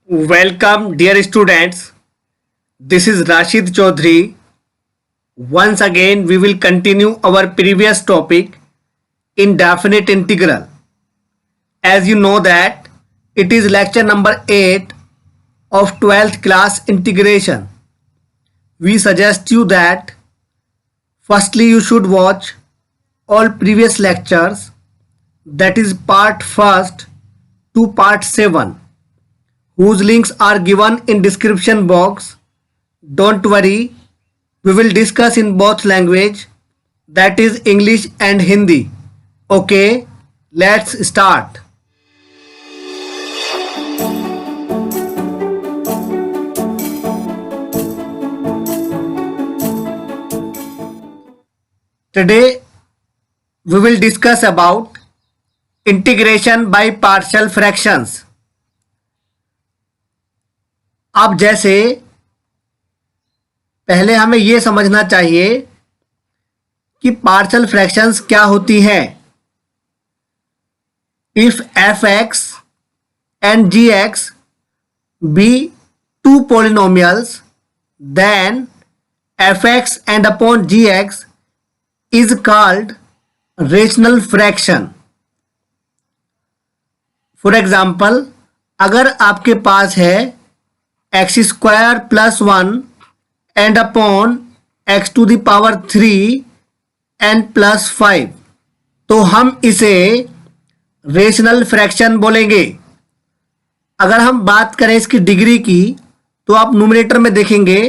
Welcome, dear students. This is Rashid Chaudhary. Once again, we will continue our previous topic, indefinite integral. As you know that it is lecture number 8 of 12th class integration. We suggest you that firstly you should watch all previous lectures, that is part 1st to part 7. Whose links are given in description box. Don't worry, we will discuss in both language, that is English and Hindi. Okay, let's start. Today we will discuss about integration by partial fractions. अब जैसे पहले हमें यह समझना चाहिए कि partial fractions क्या होती हैं. If f x and g x be two polynomials then f x and upon g x is called rational fraction. For example, अगर आपके पास है x square plus 1 and upon x to the power 3 and plus 5, तो हम इसे rational fraction बोलेंगे. अगर हम बात करें इसकी डिग्री की, तो आप न्यूमरेटर में देखेंगे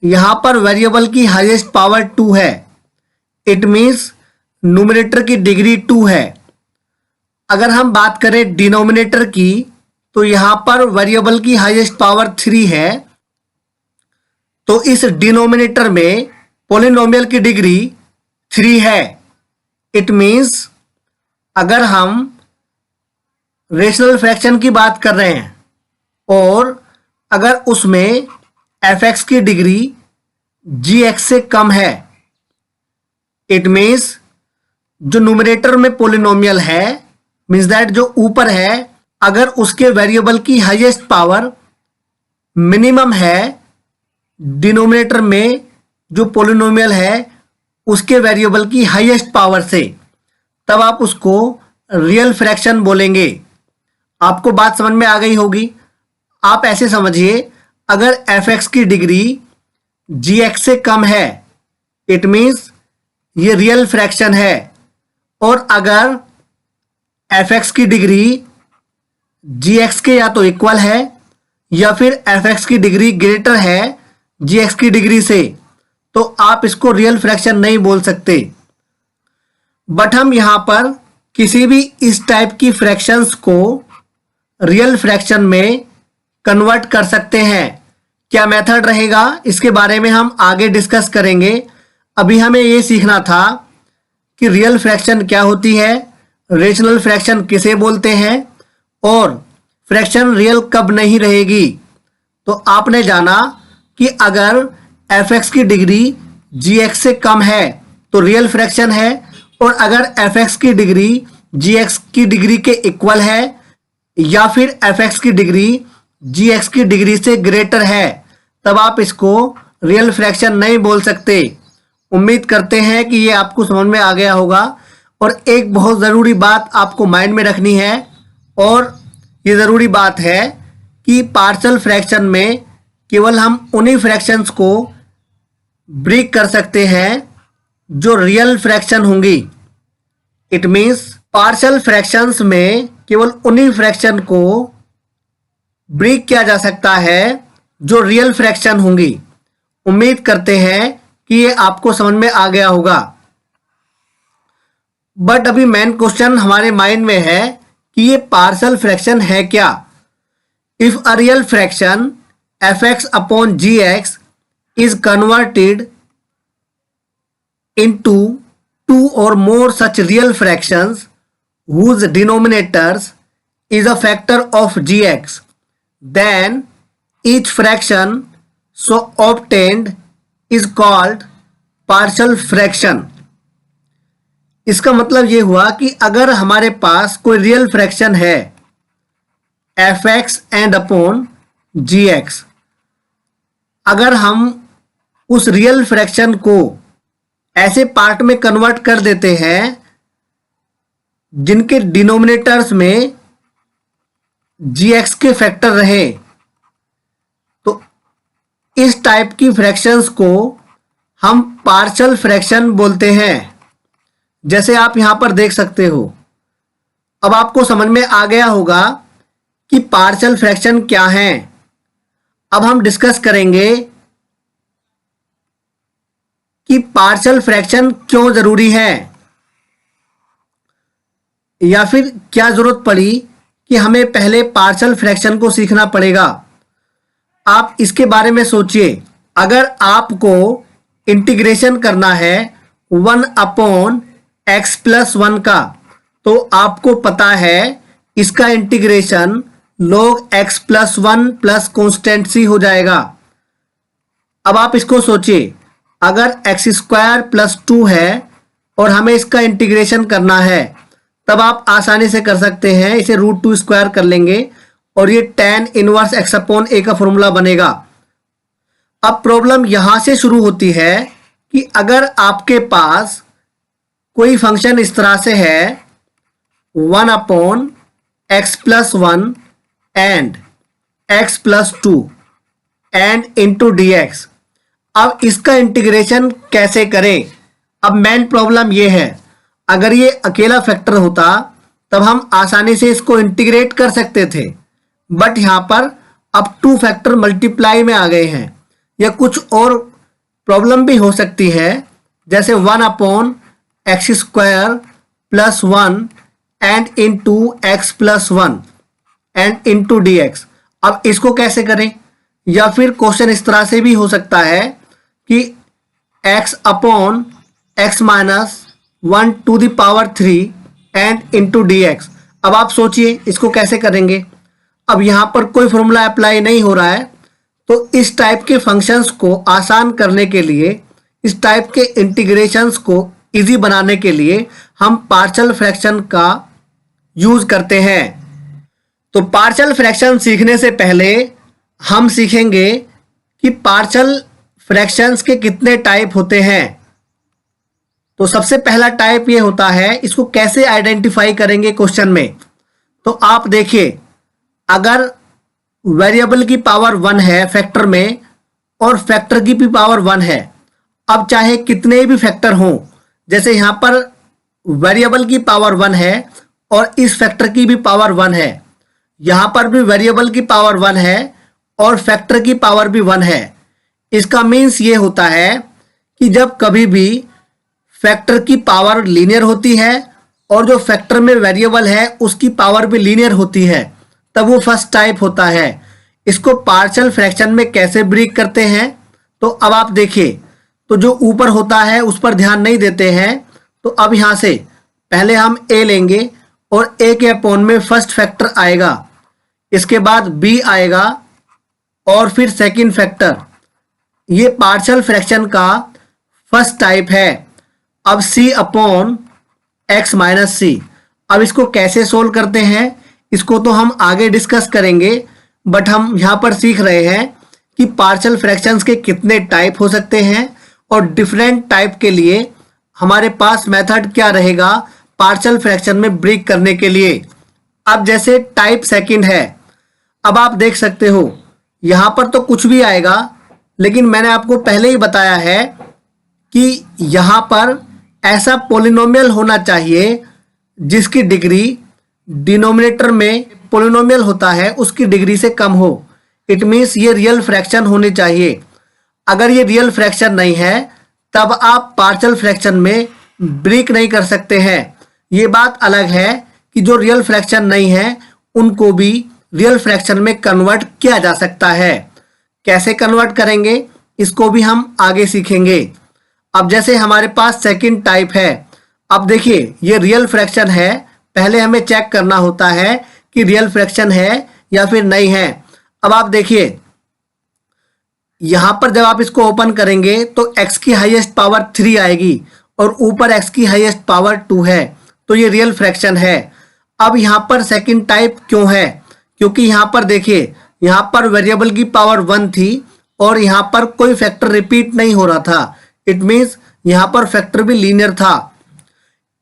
यहां पर वेरिएबल की हाईएस्ट पावर 2 है. इट मीन्स न्यूमरेटर की डिग्री 2 है. अगर हम बात करें डिनोमिनेटर की, तो यहां पर वेरिएबल की हाईएस्ट पावर 3 है. तो इस डिनोमिनेटर में पॉलिनोमियल की डिग्री 3 है. इट मींस अगर हम रेशनल फ्रैक्शन की बात कर रहे हैं और अगर उसमें एफ एक्स की डिग्री जी एक्स से कम है, इट मींस जो न्यूमरेटर में पॉलिनोमियल है, मींस दैट जो ऊपर है, अगर उसके वेरिएबल की हाईएस्ट पावर मिनिमम है डिनोमिनेटर में जो पॉलिनोमियल है उसके वेरिएबल की हाईएस्ट पावर से, तब आप उसको रियल फ्रैक्शन बोलेंगे. आपको बात समझ में आ गई होगी. आप ऐसे समझिए, अगर एफ एक्स की डिग्री जी एक्स से कम है, इट मीन्स ये रियल फ्रैक्शन है. और अगर एफ एक्स की डिग्री जी एक्स के या तो इक्वल है या फिर एफ एक्स की डिग्री ग्रेटर है जी एक्स की डिग्री से, तो आप इसको रियल फ्रैक्शन नहीं बोल सकते. बट हम यहां पर किसी भी इस टाइप की फ्रैक्शंस को रियल फ्रैक्शन में कन्वर्ट कर सकते हैं. क्या मेथड रहेगा, इसके बारे में हम आगे डिस्कस करेंगे. अभी हमें ये सीखना था कि रियल फ्रैक्शन क्या होती है, रेशनल फ्रैक्शन किसे बोलते हैं और फ्रैक्शन रियल कब नहीं रहेगी. तो आपने जाना कि अगर एफ एक्स की डिग्री जी एक्स से कम है तो रियल फ्रैक्शन है, और अगर एफ एक्स की डिग्री जी एक्स की डिग्री के इक्वल है या फिर एफ एक्स की डिग्री जी एक्स की डिग्री से ग्रेटर है, तब आप इसको रियल फ्रैक्शन नहीं बोल सकते. उम्मीद करते हैं कि ये आपको समझ में आ गया होगा. और एक बहुत ज़रूरी बात आपको माइंड में रखनी है, और ये ज़रूरी बात है कि पार्शियल फ्रैक्शन में केवल हम उन्हीं फ्रैक्शंस को ब्रेक कर सकते हैं जो रियल फ्रैक्शन होंगी. इट मीन्स पार्शियल फ्रैक्शंस में केवल उन्हीं फ्रैक्शन को ब्रेक किया जा सकता है जो रियल फ्रैक्शन होंगी. उम्मीद करते हैं कि ये आपको समझ में आ गया होगा. बट अभी मेन क्वेश्चन हमारे माइंड में है कि ये पार्शियल फ्रैक्शन है क्या. If a real fraction f x upon g x is converted into two or more such real fractions whose denominators is a factor of gx, then each fraction so obtained is called partial fraction. इसका मतलब ये हुआ कि अगर हमारे पास कोई real fraction है F x and upon gx। अगर हम उस रियल फ्रैक्शन को ऐसे पार्ट में कन्वर्ट कर देते हैं जिनके डिनोमिनेटर्स में gx के फैक्टर रहे, तो इस टाइप की फ्रैक्शंस को हम पार्शियल फ्रैक्शन बोलते हैं। जैसे आप यहां पर देख सकते हो। अब आपको समझ में आ गया होगा कि पार्शियल फ्रैक्शन क्या है। अब हम डिस्कस करेंगे कि पार्शियल फ्रैक्शन क्यों जरूरी है, या फिर क्या जरूरत पड़ी कि हमें पहले पार्शियल फ्रैक्शन को सीखना पड़ेगा। आप इसके बारे में सोचिए। अगर आपको इंटीग्रेशन करना है 1/x+1 का, तो आपको पता है इसका integration log x+1 plus constant c हो जाएगा। अब आप इसको सोचिए, अगर x² + 2 है और हमें इसका इंटीग्रेशन करना है, तब आप आसानी से कर सकते हैं। इसे √2² कर लेंगे और ये tan इनवर्स x/a का फॉर्मूला बनेगा। अब प्रॉब्लम यहां से शुरू होती है कि अगर आपके पास कोई फंक्शन इस तरह से है 1/x+1 and x+2 and into dx। अब इसका इंटीग्रेशन कैसे करें? अब मेन प्रॉब्लम ये है, अगर ये अकेला फैक्टर होता तब हम आसानी से इसको इंटीग्रेट कर सकते थे, बट यहां पर अब 2 फैक्टर मल्टीप्लाई में आ गए हैं। या कुछ और प्रॉब्लम भी हो सकती है, जैसे 1/x² + 1 and into x+1 and into dx। अब इसको कैसे करें? या फिर क्वेश्चन इस तरह से भी हो सकता है कि x/(x−1 ⁻³ एंड इंटू dx। अब आप सोचिए इसको कैसे करेंगे। अब यहां पर कोई फॉर्मूला अप्लाई नहीं हो रहा है, तो इस टाइप के फंक्शंस को आसान करने के लिए, इस टाइप के इंटीग्रेशंस को इजी बनाने के लिए हम पार्शियल फ्रैक्शन का यूज करते हैं। तो पार्शियल फ्रैक्शन सीखने से पहले हम सीखेंगे कि पार्शियल फ्रैक्शंस के कितने टाइप होते हैं। तो सबसे पहला टाइप ये होता है, इसको कैसे आइडेंटिफाई करेंगे क्वेश्चन में। तो आप देखिए, अगर वेरिएबल की पावर 1 है फैक्टर में और फैक्टर की भी पावर 1 है, अब चाहे कितने भी फैक्टर हों, जैसे यहां पर वेरिएबल की पावर 1 है और इस फैक्टर की भी पावर 1 है, यहां पर भी वेरिएबल की पावर 1 है और फैक्टर की पावर भी 1 है। इसका मीन्स ये होता है कि जब कभी भी फैक्टर की पावर लीनियर होती है और जो फैक्टर में वेरिएबल है उसकी पावर भी लीनियर होती है, तब वो फर्स्ट टाइप होता है। इसको पार्शियल फ्रैक्शन में कैसे ब्रेक करते हैं, तो अब आप देखिए, तो जो ऊपर होता है उस पर ध्यान नहीं देते हैं। तो अब यहां से पहले हम a लेंगे और a के अपॉन में फर्स्ट फैक्टर आएगा, इसके बाद b आएगा और फिर सेकंड फैक्टर। ये पार्शियल फ्रैक्शन का फर्स्ट टाइप है। अब c/x-c। अब इसको कैसे सोल्व करते हैं, इसको तो हम आगे डिस्कस करेंगे, बट हम यहां पर सीख रहे हैं कि पार्शियल फ्रैक्शंस के कितने टाइप हो सकते हैं और डिफरेंट टाइप के लिए हमारे पास मेथड क्या रहेगा पार्शियल फ्रैक्शन में ब्रेक करने के लिए। अब जैसे टाइप सेकंड है, अब आप देख सकते हो यहां पर तो कुछ भी आएगा, लेकिन मैंने आपको पहले ही बताया है कि यहां पर ऐसा पॉलिनोमियल होना चाहिए जिसकी डिग्री डिनोमिनेटर में पॉलिनोमियल होता है उसकी डिग्री से कम हो। इट मीन्स ये रियल फ्रैक्शन होने चाहिए। अगर ये रियल फ्रैक्शन नहीं है तब आप पार्शियल फ्रैक्शन में ब्रेक नहीं कर सकते हैं। ये बात अलग है कि जो रियल फ्रैक्शन नहीं है उनको भी रियल फ्रैक्शन में कन्वर्ट किया जा सकता है। कैसे कन्वर्ट करेंगे इसको भी हम आगे सीखेंगे। अब जैसे हमारे पास सेकंड टाइप है, अब देखिए ये रियल फ्रैक्शन है, पहले हमें चेक करना होता है कि रियल फ्रैक्शन है या फिर नहीं है। अब आप देखिए यहां पर जब आप इसको ओपन करेंगे तो x की हाईएस्ट पावर 3 आएगी और ऊपर x की हाईएस्ट पावर 2 है, तो ये रियल फ्रैक्शन है। अब यहां पर सेकंड टाइप क्यों है, क्योंकि यहां पर देखिए यहाँ पर वेरिएबल की पावर 1 थी और यहाँ पर कोई फैक्टर रिपीट नहीं हो रहा था। इट मीन्स यहाँ पर फैक्टर भी लीनियर था।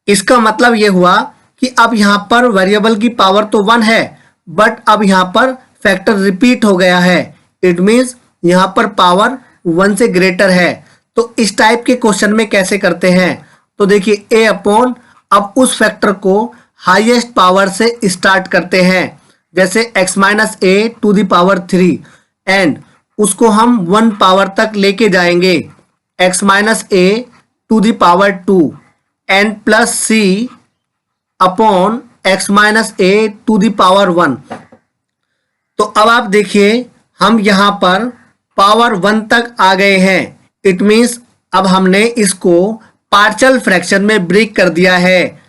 इसका मतलब ये हुआ कि अब यहाँ पर वेरिएबल की पावर तो 1 है, बट अब यहाँ पर फैक्टर रिपीट हो गया है। इट मीन्स यहाँ पर पावर 1 से ग्रेटर है। तो इस टाइप के क्वेश्चन में कैसे करते हैं, तो देखिए a अपॉन, अब उस फैक्टर को हाईएस्ट पावर से स्टार्ट करते हैं, जैसे x minus a to the power 3 and उसको हम 1 पावर तक लेके जाएंगे, x minus a to the power 2 and plus c upon x minus a to the power 1। तो अब आप देखिए हम यहाँ पर पावर 1 तक आ गए हैं। इट मीन्स अब हमने इसको पार्शियल फ्रैक्शन में ब्रेक कर दिया है।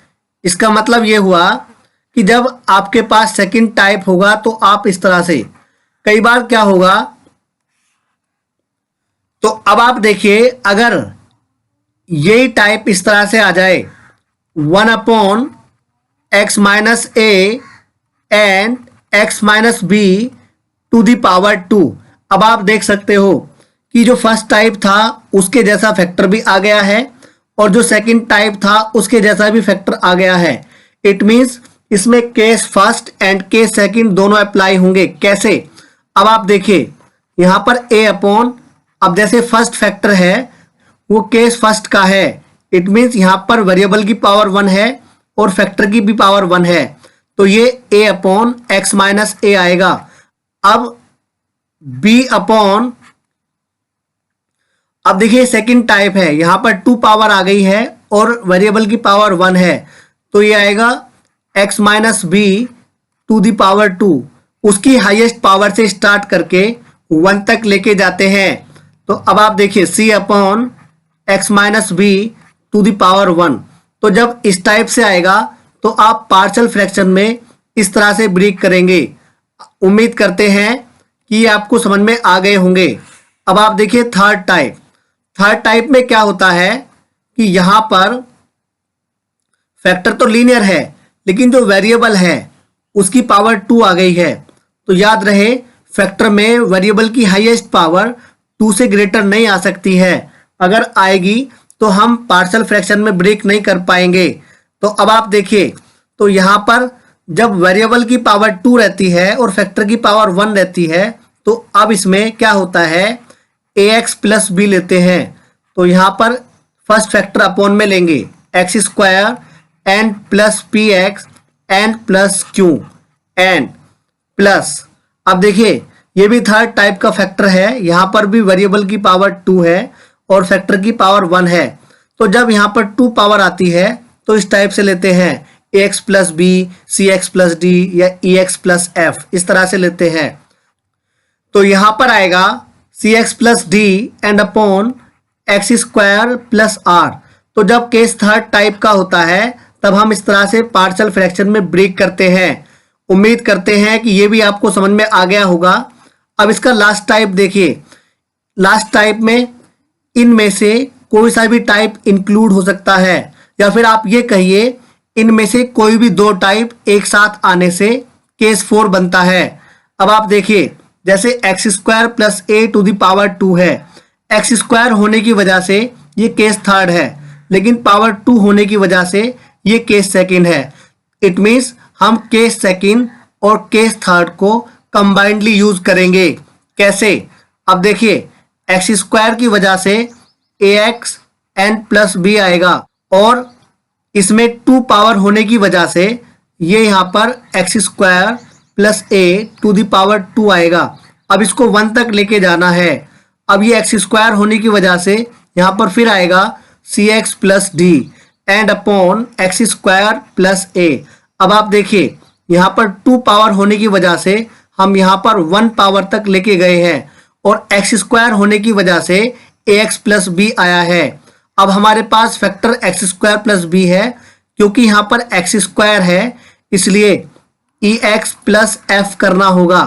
इसका मतलब ये हुआ कि जब आपके पास सेकंड टाइप होगा तो आप इस तरह से, कई बार क्या होगा, तो अब आप देखिए अगर यही टाइप इस तरह से आ जाए 1 upon x minus a and x minus b to the power 2। अब आप देख सकते हो कि जो फर्स्ट टाइप था उसके जैसा फैक्टर भी आ गया है और जो सेकंड टाइप था उसके जैसा भी फैक्टर आ गया है। इट मीन्स इसमें case first and case second दोनों अप्लाई होंगे। कैसे, अब आप देखिए यहाँ पर a अपॉन, अब जैसे फर्स्ट फैक्टर है वो केस फर्स्ट का है। इट मीन्स यहाँ पर वेरिएबल की पावर 1 है और फैक्टर की भी पावर 1 है, तो ये a अपॉन एक्स माइनस ए आएगा। अब b अपॉन, अब देखिए सेकंड टाइप है, यहाँ पर 2 पावर आ गई है और वेरिएबल की पावर 1 है, तो ये आएगा x minus b to the power 2। उसकी हाईएस्ट पावर से स्टार्ट करके 1 तक लेके जाते हैं। तो अब आप देखिए c upon x minus b to the power 1। तो जब इस टाइप से आएगा तो आप पार्शियल फ्रैक्शन में इस तरह से ब्रेक करेंगे। उम्मीद करते हैं कि ये आपको समझ में आ गए होंगे। अब आप देखिए थर्ड टाइप। थर्ड टाइप में क्या होता है कि यहाँ पर फैक्टर तो लीनियर है लेकिन जो वेरिएबल है उसकी पावर 2 आ गई है। तो याद रहे फैक्टर में वेरिएबल की हाईएस्ट पावर 2 से ग्रेटर नहीं आ सकती है। अगर आएगी तो हम पार्शियल फ्रैक्शन में ब्रेक नहीं कर पाएंगे। तो अब आप देखिए, तो यहाँ पर जब वेरिएबल की पावर 2 रहती है और फैक्टर की पावर 1 रहती है, तो अब इसमें क्या होता है, ax प्लस बी लेते हैं। तो यहाँ पर फर्स्ट फैक्टर अपॉन में लेंगे x square and plus P x and plus Q and plus, अब देखिए ये भी थर्ड टाइप का फैक्टर है। यहाँ पर भी वेरिएबल की पावर 2 है और फैक्टर की पावर 1 है। तो जब यहाँ पर 2 पावर आती है तो इस टाइप से लेते हैं ax प्लस बी, सी एक्स प्लस डी या ई एक्स प्लस एफ, इस तरह से लेते हैं। तो यहाँ पर आएगा c x plus d and upon x square plus r. तो जब केस थर्ड टाइप का होता है तब हम इस तरह से पार्शियल फ्रैक्शन में ब्रेक करते हैं। उम्मीद करते हैं कि ये भी आपको समझ में आ गया होगा। अब इसका लास्ट टाइप देखिए। लास्ट टाइप में इनमें से कोई सा भी टाइप इंक्लूड हो सकता है, या फिर आप ये कहिए इनमें से कोई भी 2 टाइप एक साथ आने से केस 4 बनता है। अब आप देखिए जैसे x square plus a to the power 2 है, एक्स स्क्वायर होने की वजह से ये केस थर्ड है, लेकिन पावर 2 होने की वजह से ये केस सेकंड है। इट मीन्स हम केस सेकंड और केस थर्ड को कंबाइंडली यूज करेंगे। कैसे, अब देखिए एक्स स्क्वायर की वजह से a x N plus B आएगा और इसमें 2 पावर होने की वजह से ये यहाँ पर x square plus a to the power 2 आएगा। अब इसको 1 तक लेके जाना है। अब ये एक्स स्क्वायर होने की वजह से यहाँ पर फिर आएगा c x plus d and upon x square plus a. अब आप देखिए यहाँ पर 2 पावर होने की वजह से हम यहाँ पर 1 पावर तक लेके गए हैं और एक्स स्क्वायर होने की वजह से ए एक्स प्लस बी आया है। अब हमारे पास factor x square plus b है, क्योंकि यहाँ पर एक्स स्क्वायर है इसलिए ई एक्स प्लस एफ करना होगा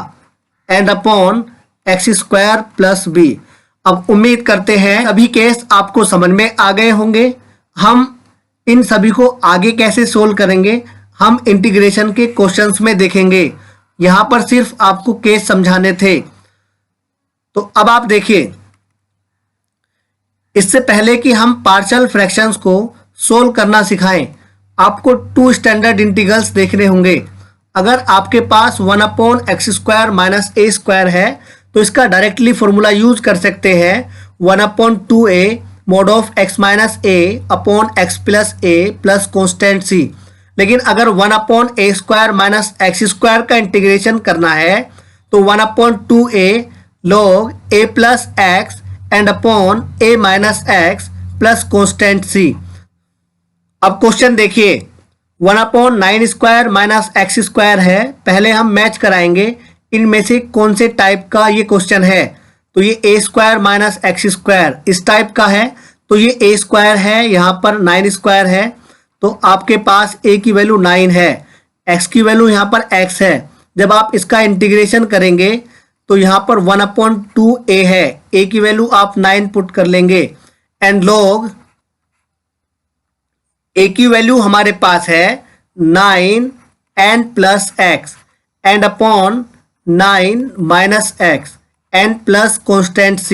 and upon x square plus b. अब उम्मीद करते हैं अभी केस आपको समझ में आ गए होंगे। हम इन सभी को आगे कैसे सोल्व करेंगे हम इंटीग्रेशन के क्वेश्चंस में देखेंगे। यहाँ पर सिर्फ आपको केस समझाने थे। तो अब आप देखिए, इससे पहले कि हम पार्शियल फ्रैक्शंस को सोल्व करना सिखाएं, आपको 2 स्टैंडर्ड इंटीग्रल्स देखने होंगे। अगर आपके पास 1/x² माइनस a² है तो इसका डायरेक्टली फॉर्मूला यूज कर सकते हैं 1/2a mod of x minus a upon x plus a plus constant c। लेकिन अगर 1/a² माइनस x² का इंटीग्रेशन करना है तो 1/2a log a plus x and upon a minus x plus constant c। अब क्वेश्चन देखिए, 1/9² minus x² है। पहले हम मैच कराएंगे इनमें से कौन से टाइप का ये क्वेश्चन है। तो ये a² माइनस x² इस टाइप का है, तो ये a² है, यहाँ पर 9² है, तो आपके पास a की वैल्यू 9 है, x की वैल्यू यहाँ पर x है। जब आप इसका इंटीग्रेशन करेंगे तो यहाँ पर 1/2a है, a की वैल्यू आप 9 पुट कर लेंगे एंड log a की वैल्यू हमारे पास है 9 and plus x and upon 9 minus x and plus constant c।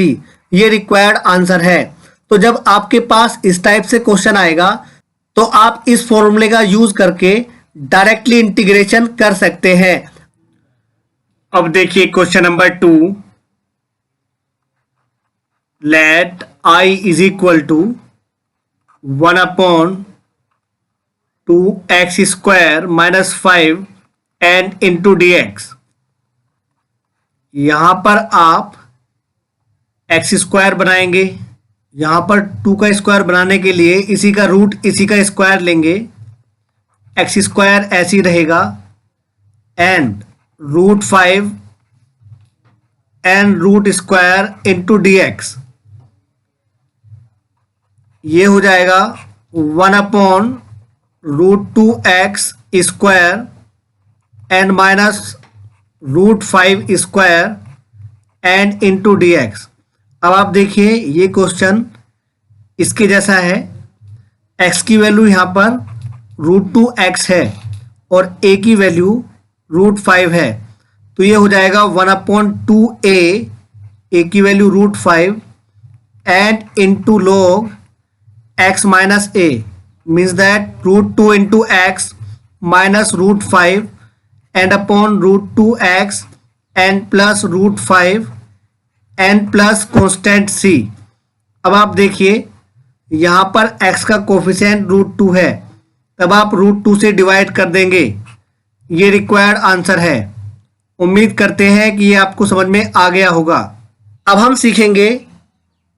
ये रिक्वायर्ड आंसर है। तो जब आपके पास इस टाइप से क्वेश्चन आएगा तो आप इस फॉर्मूले का यूज करके डायरेक्टली इंटीग्रेशन कर सकते हैं। अब देखिए question number 2, let I is equal to 1/2x² minus 5 and into dx। यहां पर आप x² बनाएंगे, यहां पर 2 का स्क्वायर बनाने के लिए इसी का रूट इसी का स्क्वायर लेंगे, x² ऐसे ही रहेगा and √5 and root square into dx। ये हो जाएगा 1/√2x² and minus √5² and into dx। अब आप देखिए ये क्वेश्चन इसके जैसा है। x की वैल्यू यहाँ पर √2x है और a की वैल्यू √5 है, तो ये हो जाएगा 1/2a, a की value √5 and into log x minus a means that √2 into x minus √5 and upon √2x and plus √5 and plus constant c। अब आप देखिए यहाँ पर x का कोफिशिएंट √2 है, तब आप √2 से डिवाइड कर देंगे। ये रिक्वायर्ड आंसर है। उम्मीद करते हैं कि ये आपको समझ में आ गया होगा। अब हम सीखेंगे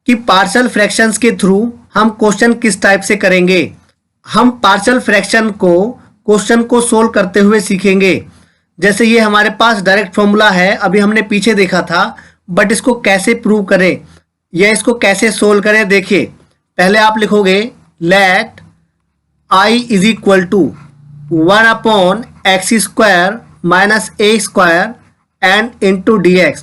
कि पार्शियल फ्रैक्शंस के थ्रू हम क्वेश्चन किस टाइप से करेंगे। हम पार्शियल फ्रैक्शन को क्वेश्चन को सोल्व करते हुए सीखेंगे। जैसे ये हमारे पास डायरेक्ट फॉर्मूला है, अभी हमने पीछे देखा था, बट इसको कैसे प्रूव करें या इसको कैसे सोल्व करें। देखिए पहले आप लिखोगे let I is equal to 1/x² minus a² and into dx।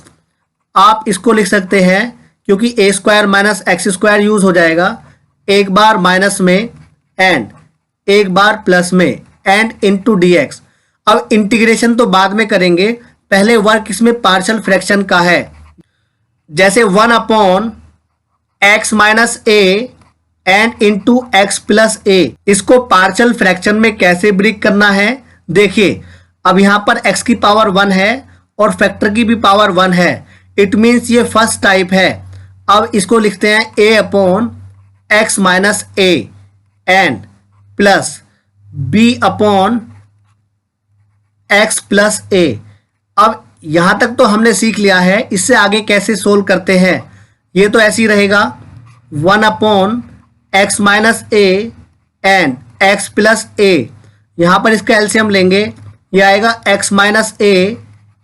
आप इसको लिख सकते हैं क्योंकि a² माइनस x² यूज हो जाएगा, एक बार माइनस में एंड एक बार प्लस में एंड इंटू dx। अब इंटीग्रेशन तो बाद में करेंगे, पहले वर्क इसमें पार्शियल फ्रैक्शन का है। जैसे 1/x minus a and into x plus a, इसको पार्शियल फ्रैक्शन में कैसे ब्रेक करना है। देखिए अब यहाँ पर x की पावर 1 है और फैक्टर की भी पावर 1 है, इट मीन्स ये फर्स्ट टाइप है। अब इसको लिखते हैं a/x minus a and plus b/x plus a। अब यहाँ तक तो हमने सीख लिया है, इससे आगे कैसे सोल्व करते हैं। ये तो ऐसे ही रहेगा 1/x minus a and x plus a। यहाँ पर इसका एलसीएम लेंगे, ये आएगा x minus a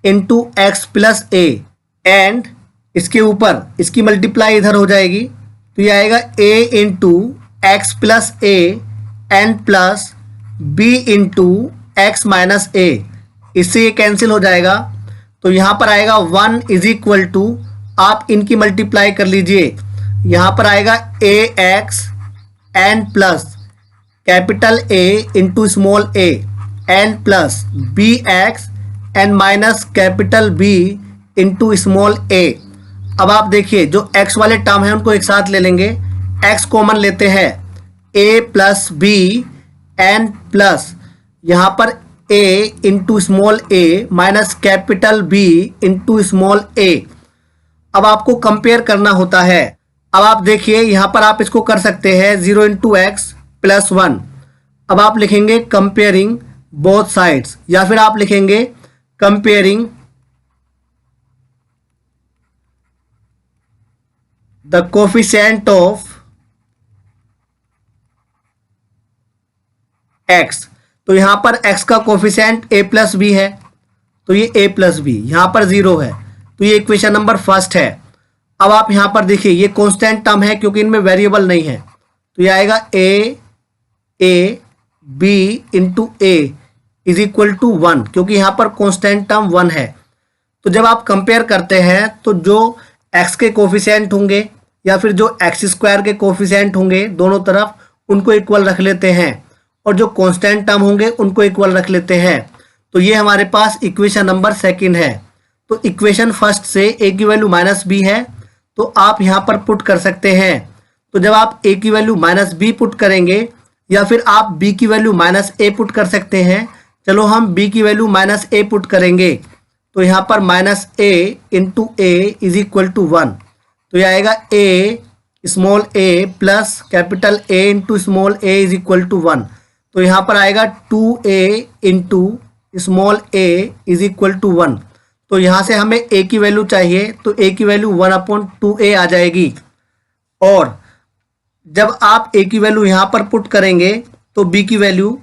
into x plus a and इसके ऊपर इसकी मल्टीप्लाई इधर हो जाएगी, तो ये आएगा a into x plus a and plus b into x minus a। इससे ये कैंसिल हो जाएगा, तो यहाँ पर आएगा 1 इज इक्वल टू, आप इनकी मल्टीप्लाई कर लीजिए, यहाँ पर आएगा ax and plus capital A into small a and plus bx n minus capital b into small a. अब आप देखिए जो x वाले टर्म है उनको एक साथ ले लेंगे, x कॉमन लेते हैं, a plus b N plus यहाँ पर a into small a minus capital b into small a। अब आपको कंपेयर करना होता है। अब आप देखिए यहाँ पर आप इसको कर सकते हैं 0 इंटू एक्स प्लस 1। अब आप लिखेंगे कंपेयरिंग बोथ साइड्स, या फिर आप लिखेंगे comparing the coefficient of x। तो यहां पर x का कोफिशिएंट a प्लस बी है, तो ये a प्लस बी, यहां पर 0 है, तो ये इक्वेशन नंबर फर्स्ट है। अब आप यहां पर देखिए ये कांस्टेंट टर्म है क्योंकि इनमें वेरिएबल नहीं है, तो ये आएगा a b into a is equal to 1, क्योंकि यहां पर कांस्टेंट टर्म 1 है। तो जब आप कंपेयर करते हैं तो जो x के कोफिशिएंट होंगे या फिर जो एक्स स्क्वायर के कोफिशिएंट होंगे दोनों तरफ उनको इक्वल रख लेते हैं, और जो कांस्टेंट टर्म होंगे उनको इक्वल रख लेते हैं। तो ये हमारे पास इक्वेशन नंबर सेकंड है। तो इक्वेशन फर्स्ट से a की वैल्यू माइनस बी है, तो आप यहाँ पर पुट कर सकते हैं। तो जब आप a की वैल्यू माइनस बी पुट करेंगे या फिर आप b की वैल्यू माइनस ए पुट कर सकते हैं। चलो हम b की वैल्यू माइनस ए पुट करेंगे, तो यहाँ पर minus a into a is equal to 1, तो ये आएगा a small a plus capital A into small a is equal to 1, तो यहाँ पर आएगा 2a into small a is equal to 1। तो यहाँ से हमें a की वैल्यू चाहिए, तो a की वैल्यू 1/2a आ जाएगी। और जब आप a की वैल्यू यहाँ पर पुट करेंगे तो b की वैल्यू,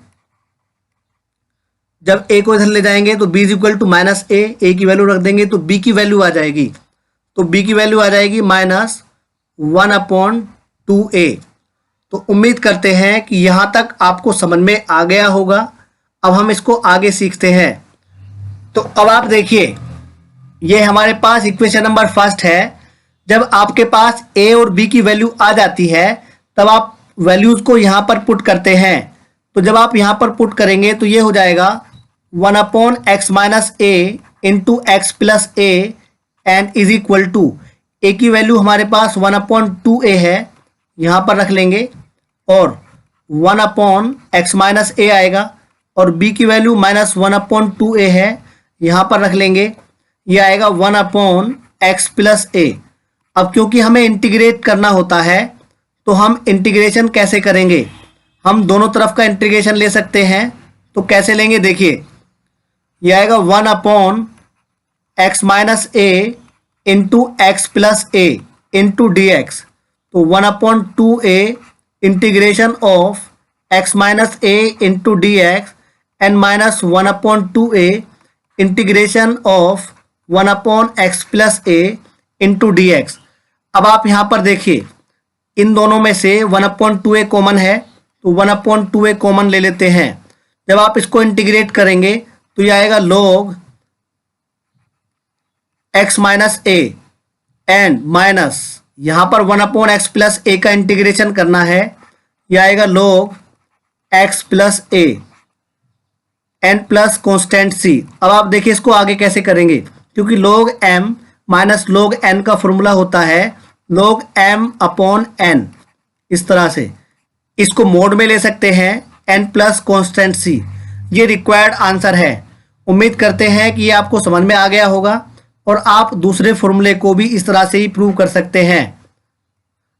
जब a को इधर ले जाएंगे तो b is equal to minus a की वैल्यू रख देंगे तो b की वैल्यू आ जाएगी, तो b की वैल्यू आ जाएगी माइनस 1/2a। तो उम्मीद करते हैं कि यहाँ तक आपको समझ में आ गया होगा। अब हम इसको आगे सीखते हैं। तो अब आप देखिए ये हमारे पास इक्वेशन नंबर फर्स्ट है। जब आपके पास a और b की वैल्यू आ जाती है तब आप वैल्यूज को यहाँ पर पुट करते हैं। तो जब आप यहाँ पर पुट करेंगे तो ये हो जाएगा 1/x minus a into x plus a and is equal to a की वैल्यू हमारे पास 1/2a है, यहाँ पर रख लेंगे, और 1/x माइनस a आएगा, और b की वैल्यू माइनस 1/2a है, यहाँ पर रख लेंगे, ये आएगा 1/x प्लस a। अब क्योंकि हमें इंटीग्रेट करना होता है तो हम इंटीग्रेशन कैसे करेंगे, हम दोनों तरफ का इंटीग्रेशन ले सकते हैं। तो कैसे लेंगे देखिए, ये आएगा 1/x minus a into x plus a into d x, तो 1/2a integration of x minus a into d x and minus 1/2a integration of 1/x plus a into d x. अब आप यहाँ पर देखिए इन दोनों में से 1/2a कॉमन है, तो 1/2a कॉमन ले लेते हैं। जब आप इसको इंटीग्रेट करेंगे तो ये आएगा log x minus a and minus यहाँ पर 1/x प्लस a का इंटीग्रेशन करना है, यह आएगा log x plus a and plus constant c। अब आप देखिए इसको आगे कैसे करेंगे, क्योंकि log m minus log n का फॉर्मूला होता है log m/n। इस तरह से इसको मोड में ले सकते हैं n प्लस कॉन्स्टेंट c। ये रिक्वायर्ड आंसर है। उम्मीद करते हैं कि ये आपको समझ में आ गया होगा और आप दूसरे फॉर्मूले को भी इस तरह से ही प्रूव कर सकते हैं।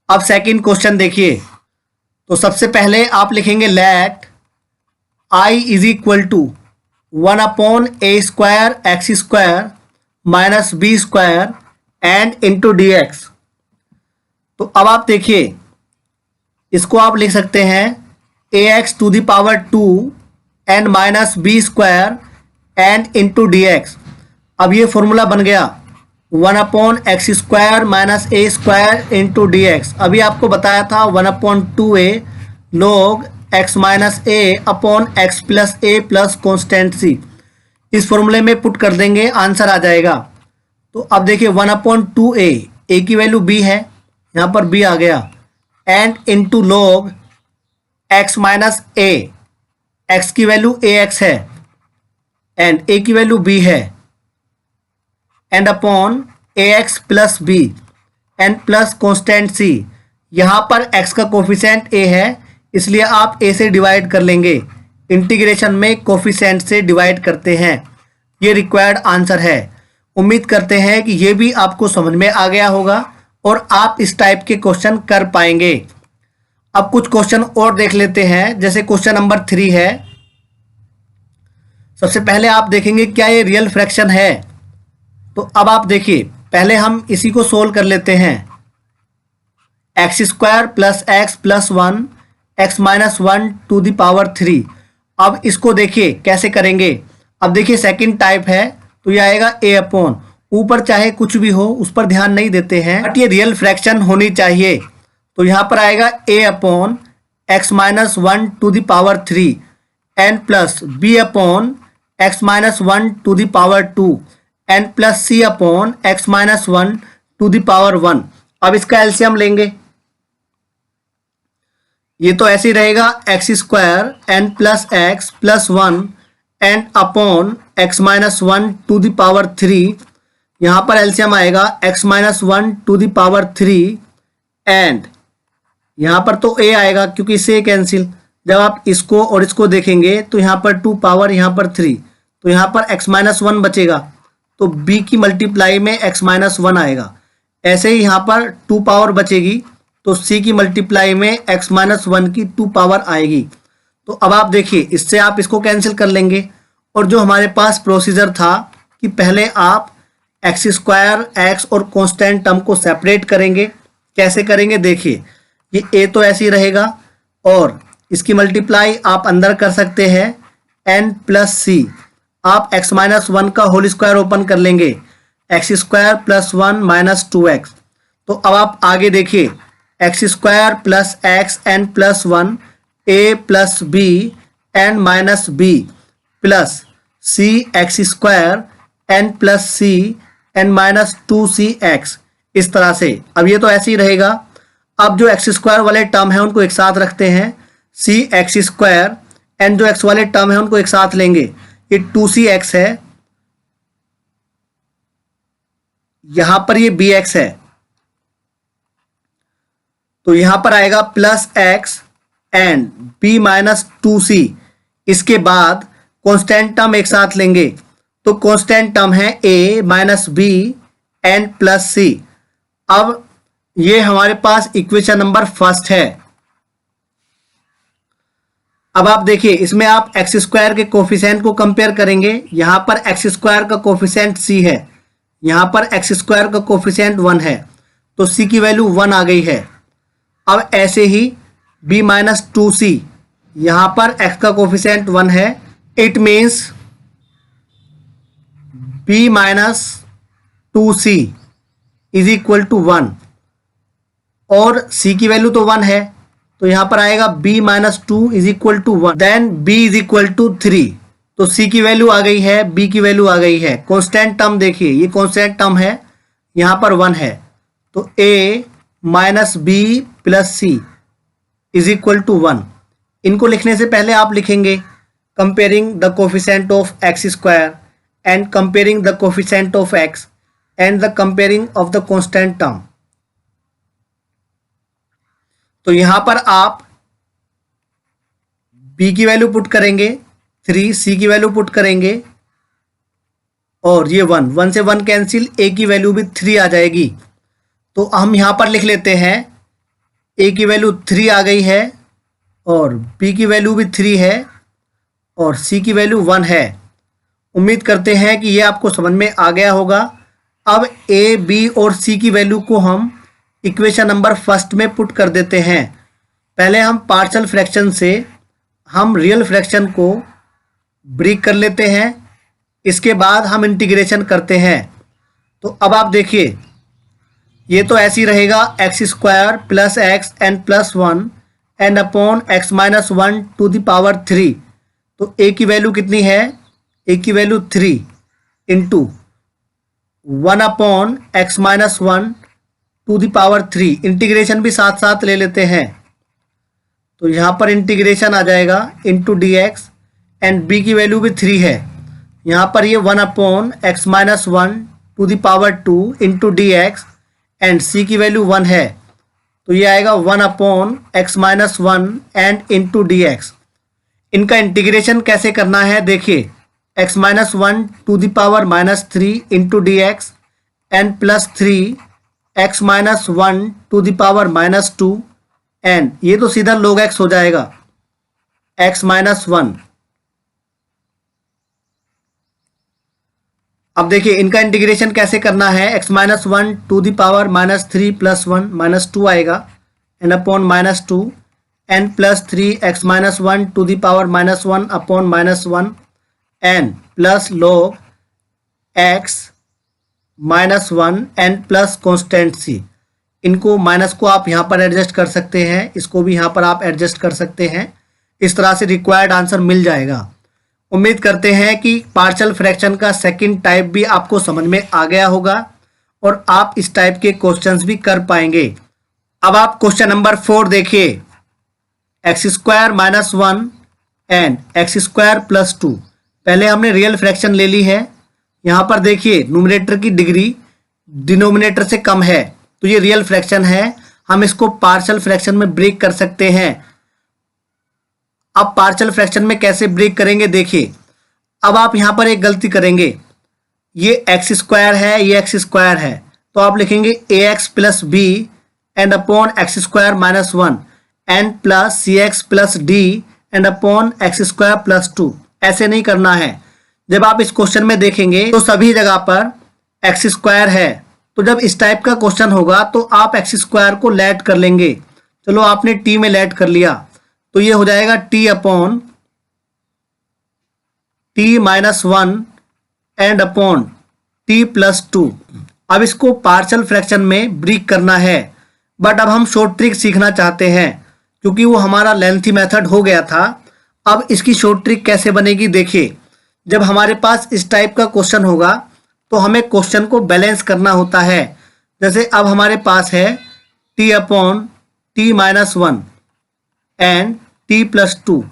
अब सेकंड क्वेश्चन देखिए। तो सबसे पहले आप लिखेंगे let i is equal to 1/a² x² minus b² and into d x. तो अब आप देखिए इसको आप लिख सकते हैं ax⁴ and minus b² and into d x. अब ये फॉर्मूला बन गया 1/x² minus a² into d x. अभी आपको बताया था 1/2a log x minus a upon x plus a plus constant c। इस फॉर्मूले में पुट कर देंगे, आंसर आ जाएगा। तो अब देखिए 1/2a, a की वैल्यू b है, यहाँ पर b आ गया, and into log x minus a, x की वैल्यू ax है, एंड ए की वैल्यू b है and upon ax plus b and plus constant c। यहाँ पर x का कोफिशिएंट a है इसलिए आप a से डिवाइड कर लेंगे। इंटीग्रेशन में कोफिशिएंट से डिवाइड करते हैं। ये रिक्वायर्ड आंसर है। उम्मीद करते हैं कि ये भी आपको समझ में आ गया होगा और आप इस टाइप के क्वेश्चन कर पाएंगे। अब कुछ क्वेश्चन और देख लेते हैं। जैसे क्वेश्चन नंबर 3 है। सबसे पहले आप देखेंगे क्या ये रियल फ्रैक्शन है। तो अब आप देखिए, पहले हम इसी को सोल्व कर लेते हैं। X square plus x plus 1 x minus 1 to the power 3। अब इसको देखिए कैसे करेंगे। अब देखिए सेकंड टाइप है तो ये आएगा ए अपॉन, ऊपर चाहे कुछ भी हो उस पर ध्यान नहीं देते हैं, बट ये रियल फ्रैक्शन होनी चाहिए। तो यहाँ पर आएगा a upon x minus 1 to the power 3 n plus b upon x minus 1 to the power 2 n plus c upon x minus 1 to the power 1। अब इसका एलसीएम लेंगे। ये तो ऐसे ही रहेगा x square and plus x plus 1 and upon x minus 1 to the power 3। यहाँ पर एलसीएम आएगा x minus 1 to the power 3 and यहाँ पर तो a आएगा क्योंकि इससे कैंसिल। जब आप इसको और इसको देखेंगे तो यहाँ पर 2 पावर, यहाँ पर 3, तो यहाँ पर x माइनस 1 बचेगा तो b की मल्टीप्लाई में x माइनस 1 आएगा। ऐसे ही यहाँ पर 2 पावर बचेगी तो c की मल्टीप्लाई में x माइनस 1 की 2 पावर आएगी। तो अब आप देखिए इससे आप इसको कैंसिल कर लेंगे और जो हमारे पास प्रोसीजर था कि पहले आप एक्स स्क्वायर एक्स और कांस्टेंट टर्म को सेपरेट करेंगे। कैसे करेंगे देखिए, ये a तो ऐसे ही रहेगा और इसकी मल्टीप्लाई आप अंदर कर सकते हैं n प्लस सी। आप x माइनस 1 का होल स्क्वायर ओपन कर लेंगे, x square plus 1 minus 2x। तो अब आप आगे देखिए x square plus x N plus 1 a plus b and minus b plus c x square and plus c and minus 2cx। इस तरह से अब ये तो ऐसे ही रहेगा। अब जो एक्स स्क्वायर वाले टर्म है उनको एक साथ रखते हैं, सी एक्स स्क्वायर एंड जो एक्स वाले टर्म है उनको एक साथ लेंगे। ये 2cx है, यहां पर ये bx है तो यहां पर आएगा plus x and b minus 2c। इसके बाद कांस्टेंट टर्म एक साथ लेंगे तो कांस्टेंट टर्म है a minus b N plus c. अब ये हमारे पास इक्वेशन नंबर फर्स्ट है। अब आप देखिए इसमें आप एक्स स्क्वायर के कोफिशिएंट को कंपेयर करेंगे। यहां पर एक्स स्क्वायर का कोफिशिएंट c है, यहां पर एक्स स्क्वायर का कोफिशिएंट 1 है तो c की वैल्यू 1 आ गई है। अब ऐसे ही b माइनस 2c, यहां पर x का कोफिशिएंट 1 है, it means b minus 2c is equal to 1 और c की वैल्यू तो 1 है तो यहां पर आएगा b minus 2 is equal to 1 then b is equal to 3। तो c की वैल्यू आ गई है, b की वैल्यू आ गई है। कांस्टेंट टर्म देखिए, ये कांस्टेंट टर्म है, यहां पर 1 है तो a minus b plus c is equal to 1। इनको लिखने से पहले आप लिखेंगे comparing the coefficient of x square and comparing the coefficient of x and the comparing of the constant term. तो यहां पर आप b की वैल्यू पुट करेंगे 3, c की वैल्यू पुट करेंगे और ये 1 से 1 कैंसिल, a की वैल्यू भी 3 आ जाएगी। तो हम यहां पर लिख लेते हैं a की वैल्यू 3 आ गई है और b की वैल्यू भी 3 है और c की वैल्यू 1 है। उम्मीद करते हैं कि ये आपको समझ में आ गया होगा। अब a, b और c की वैल्यू को हम इक्वेशन नंबर फर्स्ट में पुट कर देते हैं। पहले हम पार्शियल फ्रैक्शन से हम रियल फ्रैक्शन को ब्रेक कर लेते हैं, इसके बाद हम इंटीग्रेशन करते हैं। तो अब आप देखिए ये तो ऐसे ही रहेगा x square plus x N plus 1 and upon x minus 1 to the power 3। तो a की वैल्यू कितनी है, a की वैल्यू 3 into 1 upon x minus 1 to the power 3। Integration भी साथ साथ ले लेते हैं तो यहाँ पर इंटीग्रेशन आ जाएगा into d x and b की वैल्यू भी 3 है यहाँ पर ये 1/(x-1) to the power 2 into dx and c की वैल्यू 1 है, तो ये आएगा 1/(x-1) एंड इंटू dx। इनका इंटीग्रेशन कैसे करना है देखिए, x-1 to the power -3 into dx and plus 3x-1 to the power -2 and ये तो सीधा log x हो जाएगा x-1। अब देखिए इनका इंटीग्रेशन कैसे करना है, x-1 to the power -3 plus 1 -2 आएगा and upon -2 and plus 3x-1 to the power -1 upon -1 and plus log x-1 and plus constant c। इनको माइनस को आप यहाँ पर एडजस्ट कर सकते हैं, इसको भी यहाँ पर आप एडजस्ट कर सकते हैं। इस तरह से रिक्वायर्ड आंसर मिल जाएगा। उम्मीद करते हैं कि पार्शियल फ्रैक्शन का सेकंड टाइप भी आपको समझ में आ गया होगा और आप इस टाइप के क्वेश्चंस भी कर पाएंगे। अब आप क्वेश्चन नंबर 4 देखिए, x² - 1 एंड x² + 2। पहले हमने रियल फ्रैक्शन ले ली है। यहाँ पर देखिए न्यूमरेटर की डिग्री डिनोमिनेटर से कम है, तो ये रियल फ्रैक्शन है। हम इसको पार्शियल फ्रैक्शन में ब्रेक कर सकते हैं। अब पार्शियल फ्रैक्शन में कैसे ब्रेक करेंगे देखिए, अब आप यहाँ पर एक गलती करेंगे, ये x² है, ये x² है, तो आप लिखेंगे ax + b and upon x² - 1 and plus cx + d and upon x² + 2। ऐसे नहीं करना है। जब आप इस क्वेश्चन में देखेंगे तो सभी जगह पर x² है, तो जब इस टाइप का क्वेश्चन होगा तो आप x² को लेट कर लेंगे। चलो आपने t में लेट कर लिया, तो ये हो जाएगा t upon t - 1 and upon t + 2। अब इसको पार्शियल फ्रैक्शन में ब्रेक करना है, बट अब हम शॉर्ट ट्रिक सीखना चाहते हैं क्योंकि वो हमारा लेंथी मेथड हो गया था। अब इसकी शॉर्ट ट्रिक कैसे बनेगी देखिए, जब हमारे पास इस टाइप का क्वेश्चन होगा तो हमें क्वेश्चन को बैलेंस करना होता है। जैसे अब हमारे पास है t upon t - 1 and t + 2।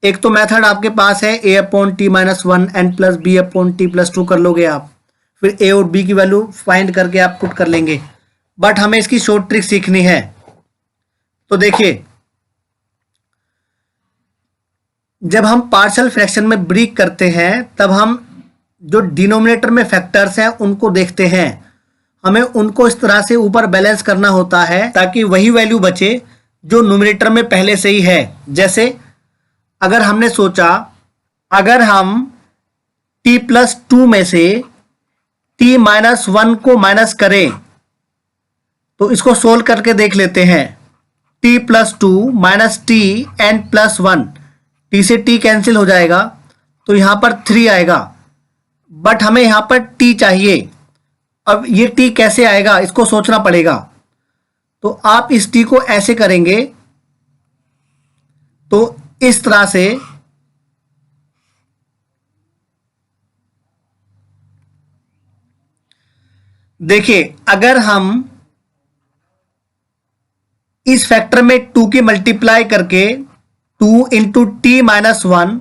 एक तो मेथड आपके पास है a upon t - 1 and plus b upon t + 2 कर लोगे आप, फिर a और b की वैल्यू फाइंड करके आप पुट कर लेंगे। बट हमें इसकी शॉर्ट ट्रिक सीखनी है। तो देखिए जब हम पार्शियल फ्रैक्शन में ब्रेक करते हैं तब हम जो डिनोमिनेटर में फैक्टर्स हैं उनको देखते हैं। हमें उनको इस तरह से ऊपर बैलेंस करना होता है ताकि वही वैल्यू बचे जो न्यूमरेटर में पहले से ही है। जैसे अगर हमने सोचा अगर हम t + 2 में से t - 1 को माइनस करें, तो इसको सोल्व करके देख लेते हैं। t + 2 - t and plus 1, t से t कैंसिल हो जाएगा तो यहाँ पर 3 आएगा, बट हमें यहाँ पर t चाहिए। अब ये t कैसे आएगा इसको सोचना पड़ेगा। तो आप इस t को ऐसे करेंगे, तो इस तरह से देखिए अगर हम इस फैक्टर में 2 की मल्टीप्लाई करके 2 इंटू t - 1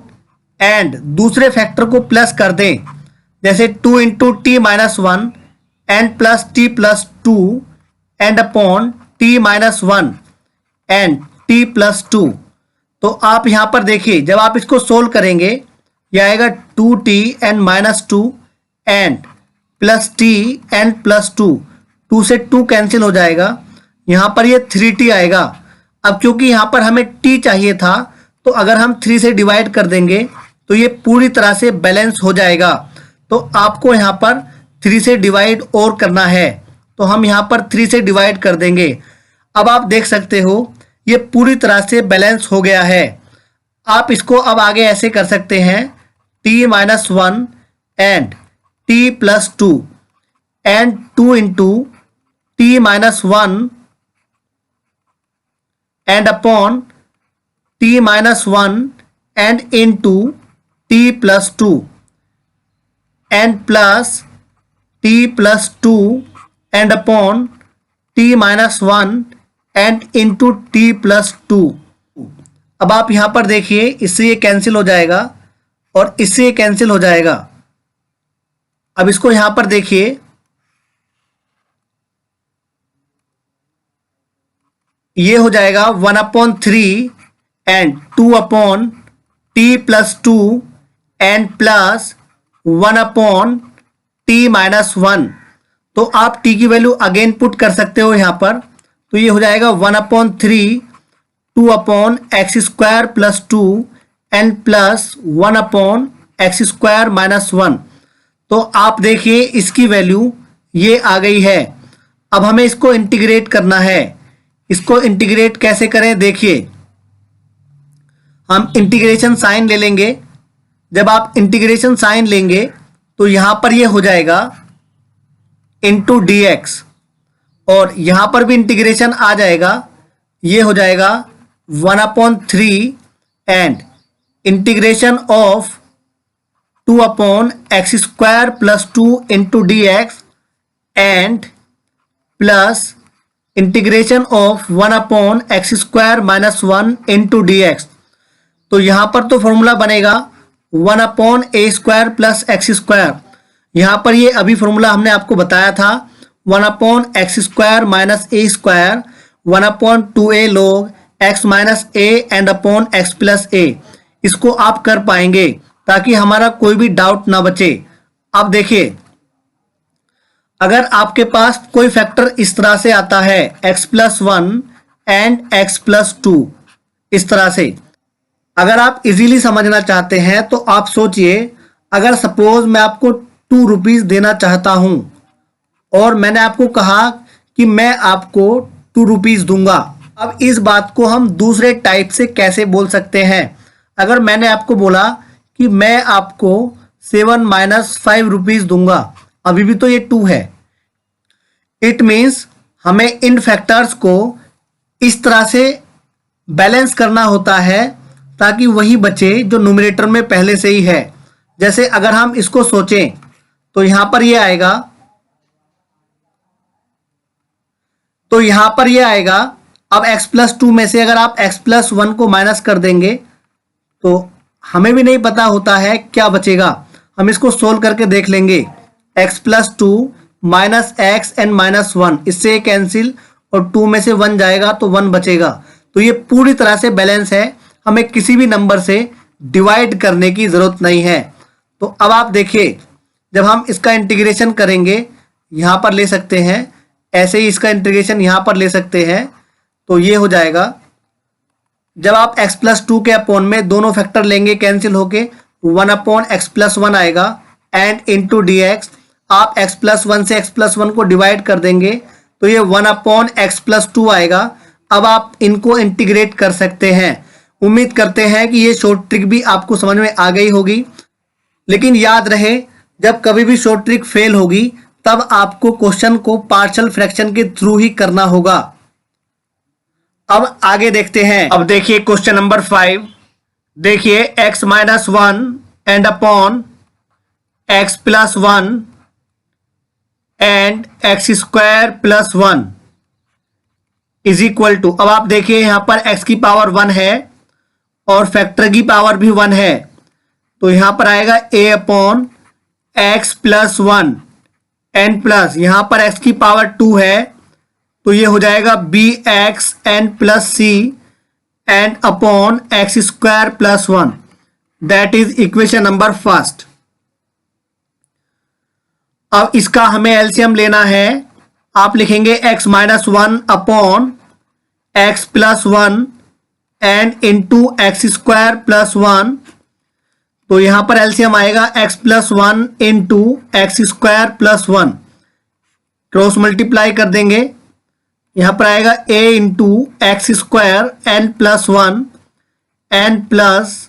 एंड दूसरे फैक्टर को प्लस कर दें, जैसे 2 into t - 1 and plus t + 2 and upon t - 1 and t + 2, तो आप यहाँ पर देखिए जब आप इसको सोल्व करेंगे यह आएगा 2t and -2 and plus t and plus 2, 2 से 2 कैंसिल हो जाएगा, यहाँ पर ये 3t आएगा। अब क्योंकि यहाँ पर हमें t चाहिए था तो अगर हम 3 से डिवाइड कर देंगे तो ये पूरी तरह से बैलेंस हो जाएगा। तो आपको यहाँ पर 3 से डिवाइड और करना है, तो हम यहाँ पर 3 से डिवाइड कर देंगे। अब आप देख सकते हो ये पूरी तरह से बैलेंस हो गया है। आप इसको अब आगे ऐसे कर सकते हैं t - 1 and t + 2 and 2 into t - 1 and upon t - 1 and into t + 2 and plus t + 2 and upon t - 1 and into t + 2। अब आप यहाँ पर देखिए इससे ये कैंसिल हो जाएगा और इससे ये कैंसिल हो जाएगा, अब इसको यहां पर देखिए, ये हो जाएगा 1/3 and 2/t+2 and plus 1/t-1। तो आप t की वैल्यू अगेन पुट कर सकते हो यहां पर। तो ये हो जाएगा 1/3 2/x² + 2 एंड प्लस 1/x² - 1। तो आप देखिए इसकी वैल्यू ये आ गई है। अब हमें इसको इंटीग्रेट करना है। इसको इंटीग्रेट कैसे करें, देखिए हम इंटीग्रेशन साइन ले लेंगे। जब आप इंटीग्रेशन साइन लेंगे तो यहां पर ये हो जाएगा इंटू dx, और यहां पर भी इंटीग्रेशन आ जाएगा, ये हो जाएगा 1/3 and integration of 2/x² + 2 into dx and plus integration of 1/x² - 1 into dx। तो यहां पर तो फॉर्मूला बनेगा 1/a² + x²। यहां पर ये अभी फॉर्मूला हमने आपको बताया था 1/x² - a², 1/2a log x - a and upon x + a। इसको आप कर पाएंगे ताकि हमारा कोई भी डाउट ना बचे। अब देखिए, अगर आपके पास कोई फैक्टर इस तरह से आता है x+1 एंड x+2, इस तरह से, अगर आप इजीली समझना चाहते हैं तो आप सोचिए, अगर सपोज मैं आपको 2 रुपीज़ देना चाहता हूं और मैंने आपको कहा कि मैं आपको 2 रुपीज़ दूंगा। अब इस बात को हम दूसरे टाइप से कैसे बोल सकते हैं? अगर मैंने आपको बोला कि मैं आपको 7 - 5 रुपीज़ दूंगा, अभी भी तो ये 2 है। इट मीन्स हमें इन फैक्टर्स को इस तरह से बैलेंस करना होता है ताकि वही बचे जो न्यूमरेटर में पहले से ही है। जैसे अगर हम इसको सोचें तो यहां पर ये आएगा, तो यहां पर ये आएगा। अब x+2 में से अगर आप x+1 को माइनस कर देंगे तो हमें भी नहीं पता होता है क्या बचेगा। हम इसको सोल्व करके देख लेंगे। x+2 - x एंड -1, इससे कैंसिल और 2 में से 1 जाएगा तो 1 बचेगा। तो ये पूरी तरह से बैलेंस है, हमें किसी भी नंबर से डिवाइड करने की ज़रूरत नहीं है। तो अब आप देखिए, जब हम इसका इंटीग्रेशन करेंगे, यहाँ पर ले सकते हैं, ऐसे ही इसका इंटीग्रेशन यहाँ पर ले सकते हैं, तो ये हो जाएगा। जब आप x+2 के अपॉन में दोनों फैक्टर लेंगे कैंसिल होके 1/x+1 आएगा एंड इंटू dx। आप x+1 से x+1 को डिवाइड कर देंगे तो ये 1/x+2 आएगा। अब आप इनको इंटीग्रेट कर सकते हैं। उम्मीद करते हैं कि ये शॉर्ट ट्रिक भी आपको समझ में आ गई होगी। लेकिन याद रहे, जब कभी भी शॉर्ट ट्रिक फेल होगी तब आपको क्वेश्चन को पार्शियल फ्रैक्शन के थ्रू ही करना होगा। अब आगे देखते हैं। अब देखिए क्वेश्चन नंबर 5। देखिए x - 1 and upon x+1 and x² + 1 is equal to. अब आप देखिए यहां पर x की पावर 1 है और फैक्टर की पावर भी 1 है, तो यहां पर आएगा a/x+1 एंड प्लस यहां पर x की पावर 2 है तो ये हो जाएगा bxn + c and upon x² + 1। That is equation number first. अब इसका हमें एलसीएम लेना है। आप लिखेंगे x - 1 upon x+1 and into x² + 1। तो यहां पर एलसीएम आएगा x+1 into x² + 1। Cross multiply कर देंगे, यहां पर आएगा a into x² n + 1 n plus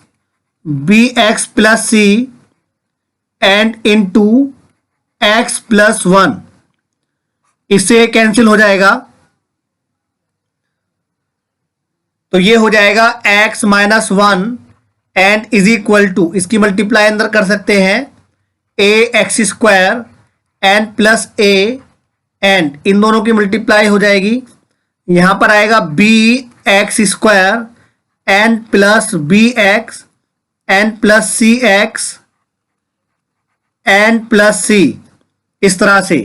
bx + c and into x + 1। इससे कैंसिल हो जाएगा तो ये हो जाएगा x - 1 and is equal to, इसकी मल्टीप्लाई अंदर कर सकते हैं, ax² n plus a and इन दोनों की मल्टीप्लाई हो जाएगी। यहां पर आएगा bx² n plus bx n plus cx n plus c, इस तरह से।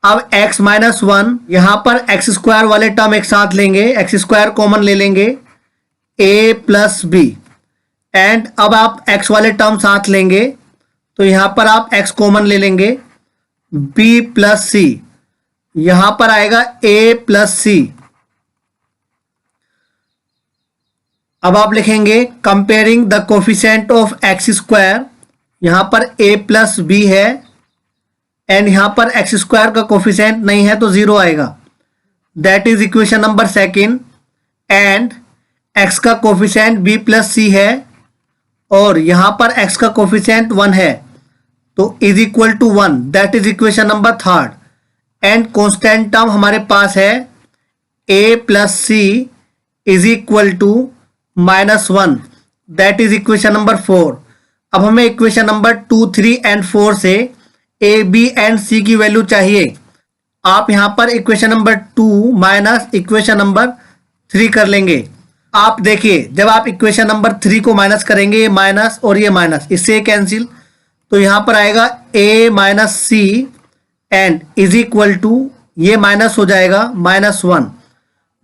अब x माइनस वन, यहाँ पर एक्स स्क्वायर वाले टर्म एक साथ लेंगे, एक्स स्क्वायर कॉमन ले लेंगे, a प्लस बी। एंड अब आप x वाले टर्म साथ लेंगे तो यहाँ पर आप x कॉमन ले लेंगे, b प्लस सी, यहाँ पर आएगा a प्लस सी। अब आप लिखेंगे comparing the coefficient of x square, यहाँ पर a प्लस बी है एंड यहाँ पर एक्स स्क्वायर का कोफिशिएंट नहीं है तो जीरो आएगा, that is equation number second. And x का कोफिशिएंट b प्लस सी है और यहाँ पर x का कोफिशिएंट 1 है तो is equal to 1, that is equation number third. And constant term हमारे पास है a plus c is equal to -1, that is equation number 4। अब हमें इक्वेशन नंबर 2, 3 एंड 4 से a, b एंड c की वैल्यू चाहिए। आप यहाँ पर equation number 2 minus equation number 3 कर लेंगे। आप देखिए जब आप इक्वेशन नंबर 3 को माइनस करेंगे, ये माइनस और ये माइनस, इससे कैंसिल, तो यहाँ पर आएगा a minus c and is equal to, ये माइनस हो जाएगा -1,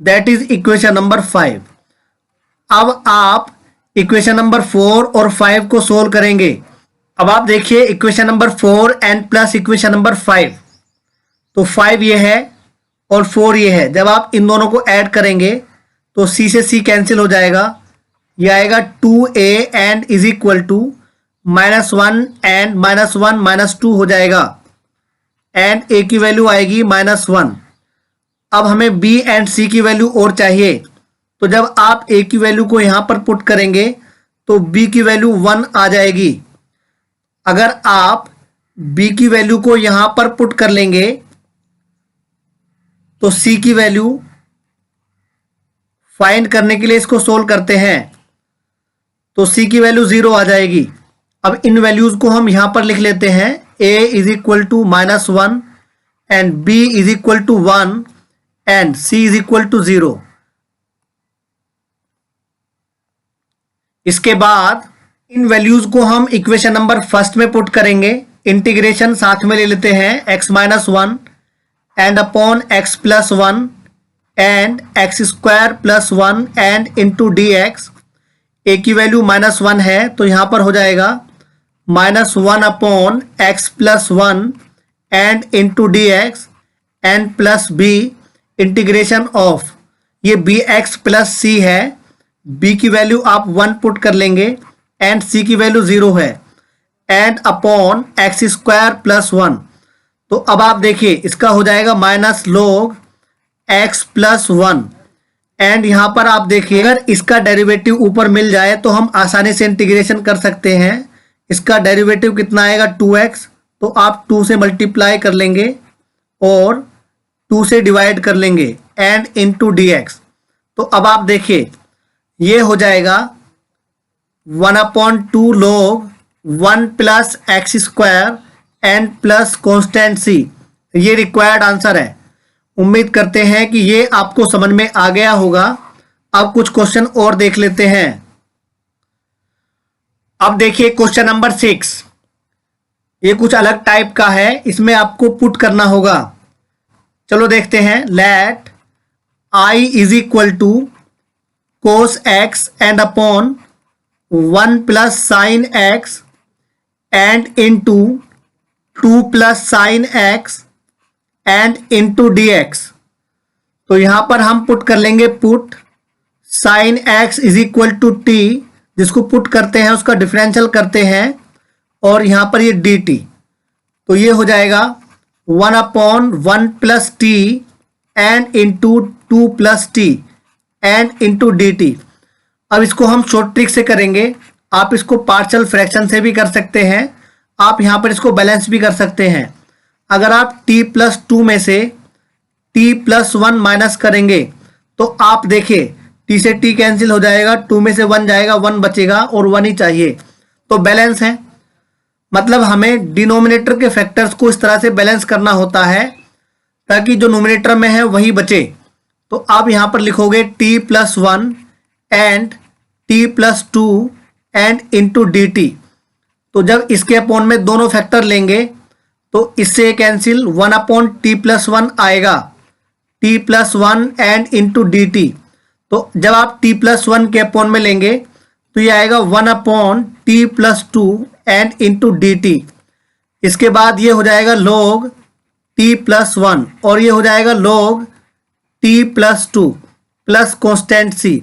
दैट इज इक्वेशन नंबर 5। अब आप इक्वेशन नंबर 4 और 5 को सोल्व करेंगे। अब आप देखिए equation number 4 and plus equation number 5, तो 5 ये है और 4 ये है। जब आप इन दोनों को ऐड करेंगे तो c से c कैंसिल हो जाएगा, ये आएगा 2a and is equal to -1 and -1 -2 हो जाएगा एंड a की वैल्यू आएगी -1। अब हमें b एंड c की वैल्यू और चाहिए, तो जब आप a की वैल्यू को यहाँ पर पुट करेंगे तो b की वैल्यू 1 आ जाएगी। अगर आप b की वैल्यू को यहां पर पुट कर लेंगे तो c की वैल्यू फाइंड करने के लिए इसको सोल्व करते हैं तो c की वैल्यू 0 आ जाएगी। अब इन वैल्यूज को हम यहां पर लिख लेते हैं, a is equal to -1 and b is equal to 1 and c is equal to 0। इसके बाद इन वैल्यूज को हम इक्वेशन नंबर फर्स्ट में पुट करेंगे। इंटीग्रेशन साथ में ले लेते हैं, x minus 1 and upon x plus 1 and x square plus 1 and into d x. A की वैल्यू -1 है तो यहाँ पर हो जाएगा -1 upon x plus 1 and into d x and plus b integration of, ये बी एक्स प्लस सी है, b की वैल्यू आप 1 पुट कर लेंगे एंड c की वैल्यू 0 है and upon x square plus 1। तो अब आप देखिए इसका हो जाएगा minus log x plus 1 and यहाँ पर आप देखिए अगर इसका डेरिवेटिव ऊपर मिल जाए तो हम आसानी से इंटीग्रेशन कर सकते हैं। इसका डेरिवेटिव कितना आएगा 2x, तो आप 2 से मल्टीप्लाई कर लेंगे और 2 से डिवाइड कर लेंगे एंड इनटू dx। तो अब आप देखिए ये हो जाएगा 1/2 log 1 plus x square and plus constant c। ये रिक्वायर्ड आंसर है। उम्मीद करते हैं कि ये आपको समझ में आ गया होगा। अब कुछ क्वेश्चन और देख लेते हैं। अब देखिए क्वेश्चन नंबर 6, ये कुछ अलग टाइप का है, इसमें आपको पुट करना होगा। चलो देखते हैं। Let i is equal to cos x and upon 1 plus sine x and into 2 plus sine x and into d x. तो यहां पर हम पुट कर लेंगे put sine x is equal to t, जिसको पुट करते हैं उसका डिफरेंशियल करते हैं और यहां पर ये डी टी, तो ये हो जाएगा 1/1 plus T and into 2 plus T and into d t. अब इसको हम शॉर्ट ट्रिक से करेंगे। आप इसको पार्शियल फ्रैक्शन से भी कर सकते हैं, आप यहाँ पर इसको बैलेंस भी कर सकते हैं। अगर आप t प्लस 2 में से t प्लस 1 माइनस करेंगे तो आप देखिए t से t कैंसिल हो जाएगा, 2 में से 1 जाएगा, 1 बचेगा और 1 ही चाहिए, तो बैलेंस है। मतलब हमें डिनोमिनेटर के फैक्टर्स को इस तरह से बैलेंस करना होता है ताकि जो नोमिनेटर में है वही बचे। तो आप यहाँ पर लिखोगे t plus 1 and t plus 2 and into d t. तो जब इसके अपॉन में दोनों फैक्टर लेंगे तो इससे कैंसिल 1/t+1 आएगा, t+1 and into d t. तो जब आप t+1 के अपॉन में लेंगे तो ये आएगा 1/t+2 and into d T. इसके बाद ये हो जाएगा log t+1 और ये हो जाएगा log t+2 plus constant c।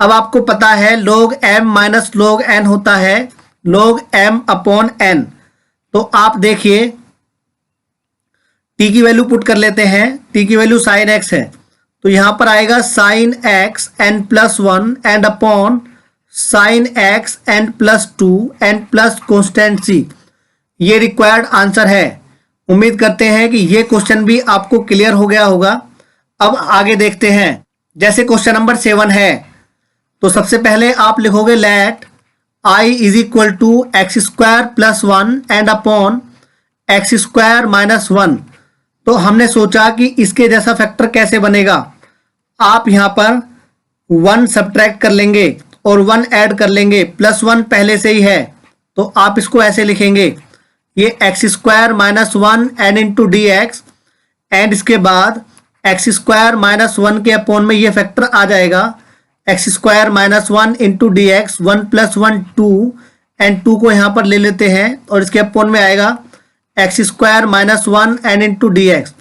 अब आपको पता है log m minus log n होता है log m/n। तो आप देखिए t की वैल्यू पुट कर लेते हैं, t की वैल्यू sin x है तो यहां पर आएगा sin x n+1 and upon sin x n+2 and plus constant c। ये रिक्वायर्ड आंसर है। उम्मीद करते हैं कि ये क्वेश्चन भी आपको क्लियर हो गया होगा। अब आगे देखते हैं। जैसे क्वेश्चन नंबर 7 है तो सबसे पहले आप लिखोगे let I is equal to x² + 1 and upon x² - 1। तो हमने सोचा कि इसके जैसा फैक्टर कैसे बनेगा। आप यहाँ पर 1 सब्ट्रैक्ट कर लेंगे और 1 ऐड कर लेंगे, +1 पहले से ही है तो आप इसको ऐसे लिखेंगे, ये x² - 1 and into d x and इसके बाद x² - 1 के अपॉन में ये फैक्टर आ जाएगा x² - 1 into d x, 1 + 1 2 and 2 को यहाँ पर ले लेते हैं और इसके अपॉन में आएगा x² - 1 and into d x.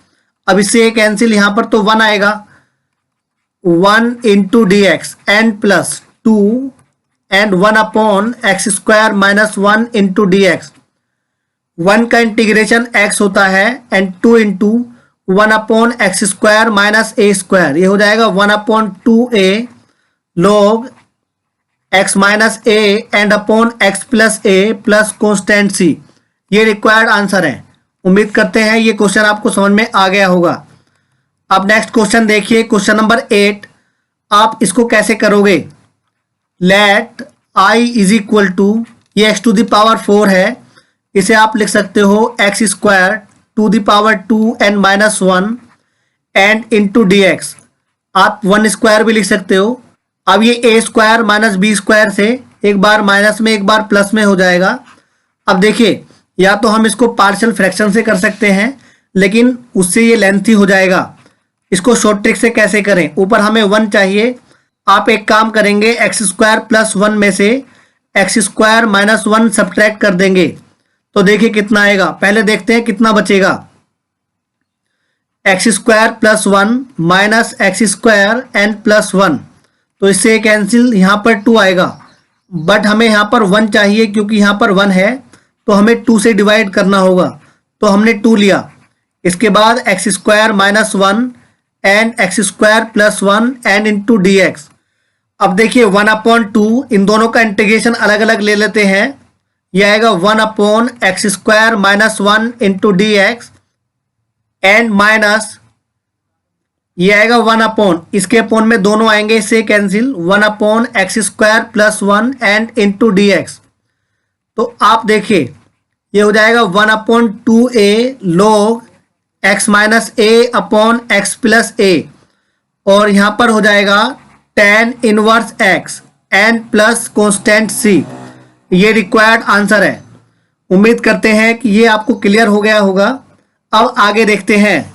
अब इससे कैंसिल, यहाँ पर तो 1 आएगा, 1 into d x and plus 2 and 1 upon x² - 1 into d x. 1 का इंटीग्रेशन x होता है and 2 into 1 upon x² - a², ये हो जाएगा 1/2a log x - a and upon x + a plus constant c। ये रिक्वायर्ड आंसर है। उम्मीद करते हैं ये क्वेश्चन आपको समझ में आ गया होगा। अब नेक्स्ट क्वेश्चन देखिए, क्वेश्चन नंबर 8। आप इसको कैसे करोगे, let I is equal to, ये x⁴ है, इसे आप लिख सकते हो x² ⁴ 2 n - 1 and into d x. आप 1² भी लिख सकते हो। अब ये a² - b² से एक बार माइनस में एक बार प्लस में हो जाएगा। अब देखिए, या तो हम इसको पार्शियल फ्रैक्शन से कर सकते हैं लेकिन उससे ये लेंथी हो जाएगा। इसको शॉर्ट ट्रिक से कैसे करें, ऊपर हमें 1 चाहिए। आप एक काम करेंगे, x² + 1 में से x² - 1 सब्ट्रैक्ट कर देंगे तो देखिए कितना आएगा। पहले देखते हैं कितना बचेगा, x² + 1 माइनस x² n + 1, तो इससे कैंसिल, यहाँ पर 2 आएगा बट हमें यहाँ पर 1 चाहिए क्योंकि यहाँ पर 1 है तो हमें 2 से डिवाइड करना होगा तो हमने 2 लिया। इसके बाद x² - 1 and x² + 1 and into d x. अब देखिए 1/2, इन दोनों का इंटीग्रेशन अलग अलग ले लेते हैं। यह आएगा 1/x² - 1 into d x and minus ये आएगा 1/, इसके अपॉन में दोनों आएंगे, इससे cancel, 1/x² + 1 and into d x. तो आप देखिए ये हो जाएगा 1/2a log x - a upon x + a और यहाँ पर हो जाएगा tan inverse x n plus constant c। ये रिक्वायर्ड आंसर है। उम्मीद करते हैं कि ये आपको क्लियर हो गया होगा। अब आगे देखते हैं।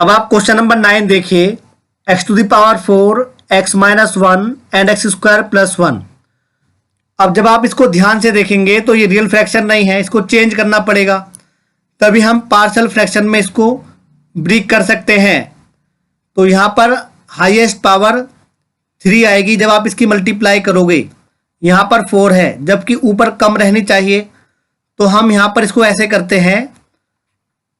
अब आप क्वेश्चन नंबर 9 देखिए, x⁴ x - 1 एंड x² + 1। अब जब आप इसको ध्यान से देखेंगे तो ये रियल फ्रैक्शन नहीं है, इसको चेंज करना पड़ेगा, तभी हम पार्शियल फ्रैक्शन में इसको ब्रेक कर सकते हैं। तो यहाँ पर हाईएस्ट पावर 3 आएगी जब आप इसकी मल्टीप्लाई करोगे। यहाँ पर 4 है जबकि ऊपर कम रहनी चाहिए, तो हम यहाँ पर इसको ऐसे करते हैं।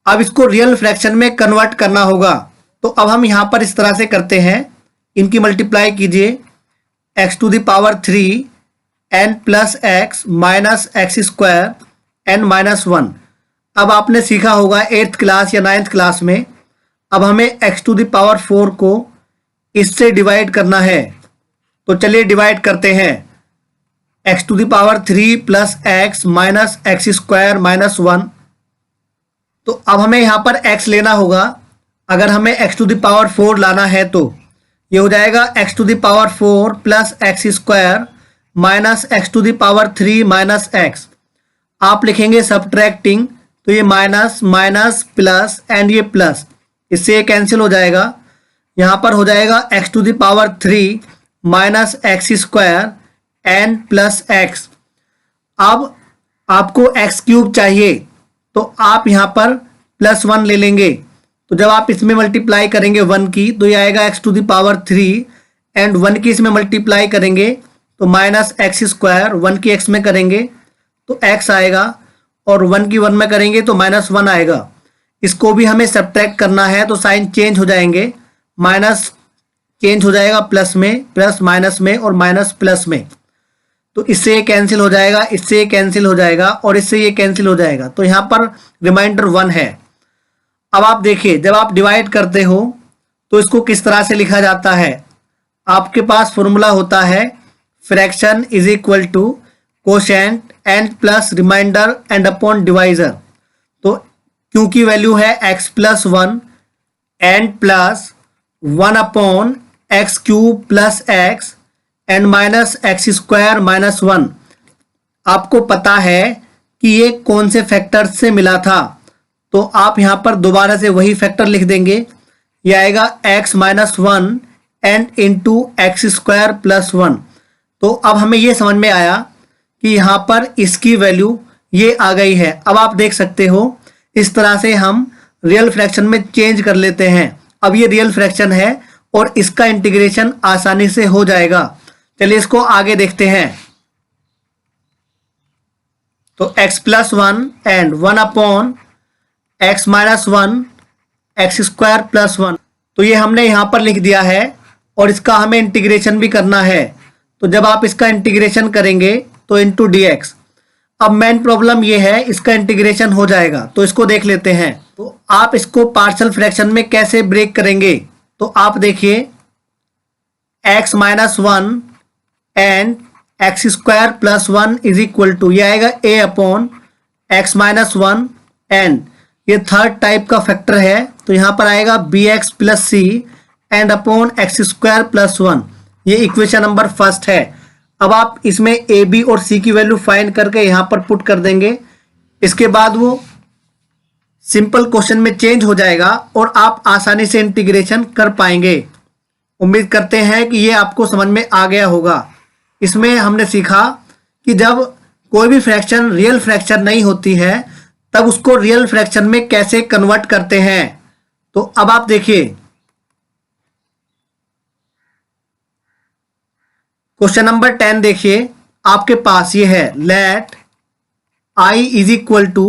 अब इसको रियल फ्रैक्शन में कन्वर्ट करना होगा, तो अब हम यहाँ पर इस तरह से करते हैं, इनकी मल्टीप्लाई कीजिए, x⁴ n + x minus x² n - 1। अब आपने सीखा होगा 8th क्लास या 9th क्लास में। अब हमें x⁴ को इससे डिवाइड करना है, तो चलिए डिवाइड करते हैं। x⁴ + x माइनस x² - 1, तो अब हमें यहाँ पर x लेना होगा। अगर हमें x⁴ लाना है तो ये हो जाएगा x⁴ + x² minus x⁴ - x। आप लिखेंगे सब्ट्रैक्टिंग, तो ये माइनस माइनस प्लस एंड ये प्लस, इससे ये कैंसिल हो जाएगा। यहाँ पर हो जाएगा x to the power 3 minus x square and plus x. अब आपको एक्स क्यूब चाहिए, तो आप यहाँ पर +1 ले लेंगे। तो जब आप इसमें मल्टीप्लाई करेंगे 1 की, तो ये आएगा x to the power 3 and 1 की इसमें मल्टीप्लाई करेंगे तो माइनस एक्स स्क्वायर, 1 की एक्स में करेंगे तो एक्स आएगा और 1 की 1 में करेंगे तो -1 आएगा। इसको भी हमें सब्ट्रैक्ट करना है तो साइन चेंज हो जाएंगे, माइनस चेंज हो जाएगा प्लस में, प्लस माइनस में और माइनस प्लस में। तो इससे ये कैंसिल हो जाएगा, इससे ये कैंसिल हो जाएगा और इससे ये कैंसिल हो जाएगा। तो यहाँ पर रिमाइंडर 1 है। अब आप देखिए, जब आप डिवाइड करते हो तो इसको किस तरह से लिखा जाता है। आपके पास फॉर्मूला होता है fraction is equal to quotient and plus remainder and upon divisor. तो क्यू की वैल्यू है x plus 1 and plus 1 upon x cube plus x and minus x square minus 1। आपको पता है कि ये कौन से फैक्टर से मिला था, तो आप यहाँ पर दोबारा से वही फैक्टर लिख देंगे। ये आएगा x minus 1 and into x square plus 1। तो अब हमें ये समझ में आया कि यहाँ पर इसकी वैल्यू ये आ गई है। अब आप देख सकते हो इस तरह से हम रियल फ्रैक्शन में चेंज कर लेते हैं। अब ये रियल फ्रैक्शन है और इसका इंटीग्रेशन आसानी से हो जाएगा। चलिए इसको आगे देखते हैं। तो x plus 1 and 1 upon x minus 1 x square plus 1, तो ये हमने यहाँ पर लिख दिया है और इसका हमें इंटीग्रेशन भी करना है। तो जब आप इसका इंटीग्रेशन करेंगे तो इंटू डी एक्स। अब मेन प्रॉब्लम ये है, इसका इंटीग्रेशन हो जाएगा, तो इसको देख लेते हैं। तो आप इसको पार्शियल फ्रैक्शन में कैसे ब्रेक करेंगे, तो आप देखिए x minus 1 and x square plus 1 is equal to, ये आएगा a upon x minus 1 and ये थर्ड टाइप का फैक्टर है तो यहाँ पर आएगा bx plus c and upon x square plus 1। ये इक्वेशन नंबर फर्स्ट है। अब आप इसमें a b और c की वैल्यू फाइंड करके यहाँ पर पुट कर देंगे। इसके बाद वो सिंपल क्वेश्चन में चेंज हो जाएगा और आप आसानी से इंटीग्रेशन कर पाएंगे। उम्मीद करते हैं कि ये आपको समझ में आ गया होगा। इसमें हमने सीखा कि जब कोई भी फ्रैक्शन रियल फ्रैक्शन नहीं होती है तब उसको रियल फ्रैक्शन में कैसे कन्वर्ट करते हैं। तो अब आप देखिए क्वेश्चन नंबर 10 देखिए, आपके पास ये है let i is equal to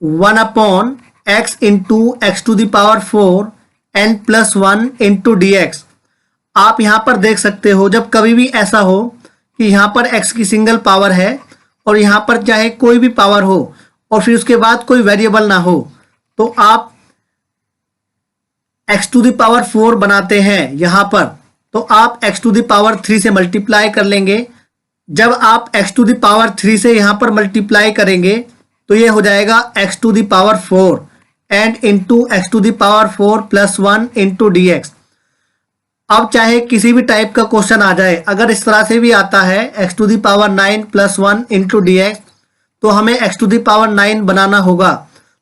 1 upon x into x to the power 4 and plus 1 into d x. आप यहाँ पर देख सकते हो जब कभी भी ऐसा हो कि यहाँ पर x की सिंगल पावर है और यहाँ पर चाहे कोई भी पावर हो और फिर उसके बाद कोई वेरिएबल ना हो, तो आप x टू द पावर 4 बनाते हैं यहाँ पर, तो आप x टू द पावर 3 से मल्टीप्लाई कर लेंगे। जब आप x टू द पावर 3 से यहाँ पर मल्टीप्लाई करेंगे तो ये हो जाएगा x to the power 4 and into x to the power 4 plus 1 into d x. अब चाहे किसी भी टाइप का क्वेश्चन आ जाए, अगर इस तरह से भी आता है x to the power 9 plus 1 into d x, तो हमें x टू द पावर 9 बनाना होगा।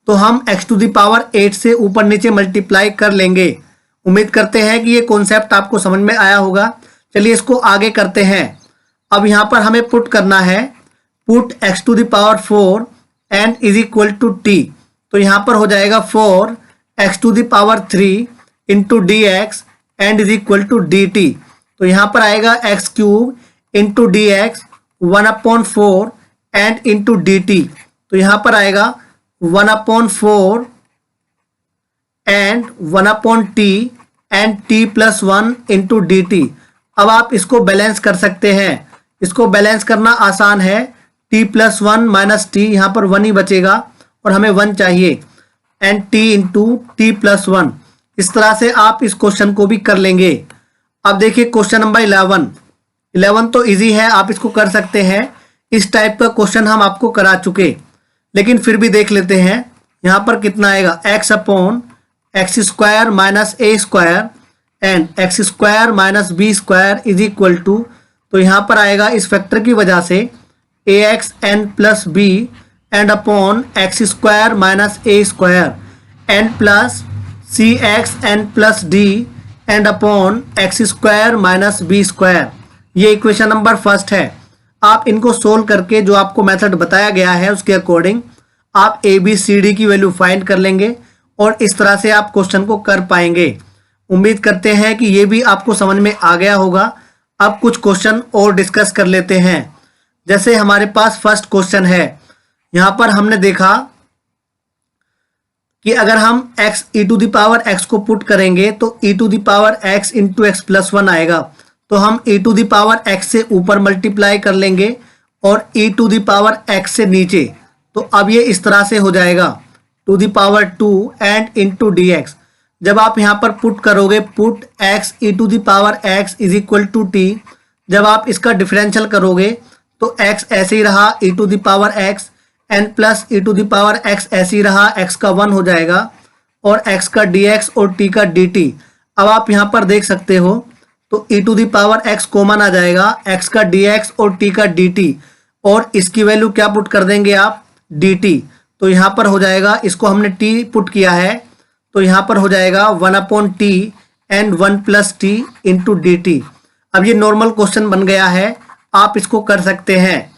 तो हम x टू द पावर 8 से ऊपर नीचे मल्टीप्लाई कर लेंगे। उम्मीद करते हैं कि ये कॉन्सेप्ट आपको समझ में आया होगा। चलिए इसको आगे करते हैं। अब यहाँ पर हमें पुट करना है, put x to the power 4 and is equal to t। तो यहाँ पर हो जाएगा 4 x to the power 3 into d x and is equal to d t. तो यहाँ पर आएगा x cube into d x 1 upon 4 and into d t. तो यहाँ पर आएगा 1 upon 4 and 1 upon t and t plus 1 into d t. अब आप इसको बैलेंस कर सकते हैं। इसको बैलेंस करना आसान है, टी प्लस 1 माइनस टी, यहाँ पर 1 ही बचेगा और हमें 1 चाहिए, and T into T plus 1। इस तरह से आप इस क्वेश्चन को भी कर लेंगे। अब देखिए क्वेश्चन नंबर 11 तो इजी है, आप इसको कर सकते हैं। इस टाइप का क्वेश्चन हम आपको करा चुके, लेकिन फिर भी देख लेते हैं। यहाँ पर कितना आएगा, x upon x square minus a square and x square minus b square is equal to, तो यहाँ पर आएगा इस फैक्टर की वजह से a x N plus b and upon x square minus a square and plus c x N plus d and upon x square minus b square. ये equation number first है। आप इनको सोल्व करके जो आपको मेथड बताया गया है उसके अकॉर्डिंग आप ए बी सी डी की वैल्यू फाइंड कर लेंगे और इस तरह से आप क्वेश्चन को कर पाएंगे। उम्मीद करते हैं कि ये भी आपको समझ में आ गया होगा। अब कुछ क्वेश्चन और डिस्कस कर लेते हैं। जैसे हमारे पास फर्स्ट क्वेश्चन है, यहाँ पर हमने देखा कि अगर हम x e to the power x को पुट करेंगे तो e to the power x into x plus 1 आएगा। तो हम e to the power x से ऊपर मल्टीप्लाई कर लेंगे और e to the power x से नीचे। तो अब ये इस तरह से हो जाएगा to the power 2 and into d x. जब आप यहाँ पर पुट करोगे put x e to the power x is equal to t, जब आप इसका डिफरेंशियल करोगे तो x ऐसे ही रहा e to the power x and plus e to the power x ऐसे ही रहा, x का 1 हो जाएगा और x का dx और t का dt। अब आप यहाँ पर देख सकते हो तो e to the power x common आ जाएगा, x का dx और t का dt और इसकी वैल्यू क्या पुट कर देंगे आप dt। तो यहाँ पर हो जाएगा, इसको हमने t पुट किया है तो यहाँ पर हो जाएगा 1/t and 1 plus T into d t. अब ये नॉर्मल क्वेश्चन बन गया है, आप इसको कर सकते हैं।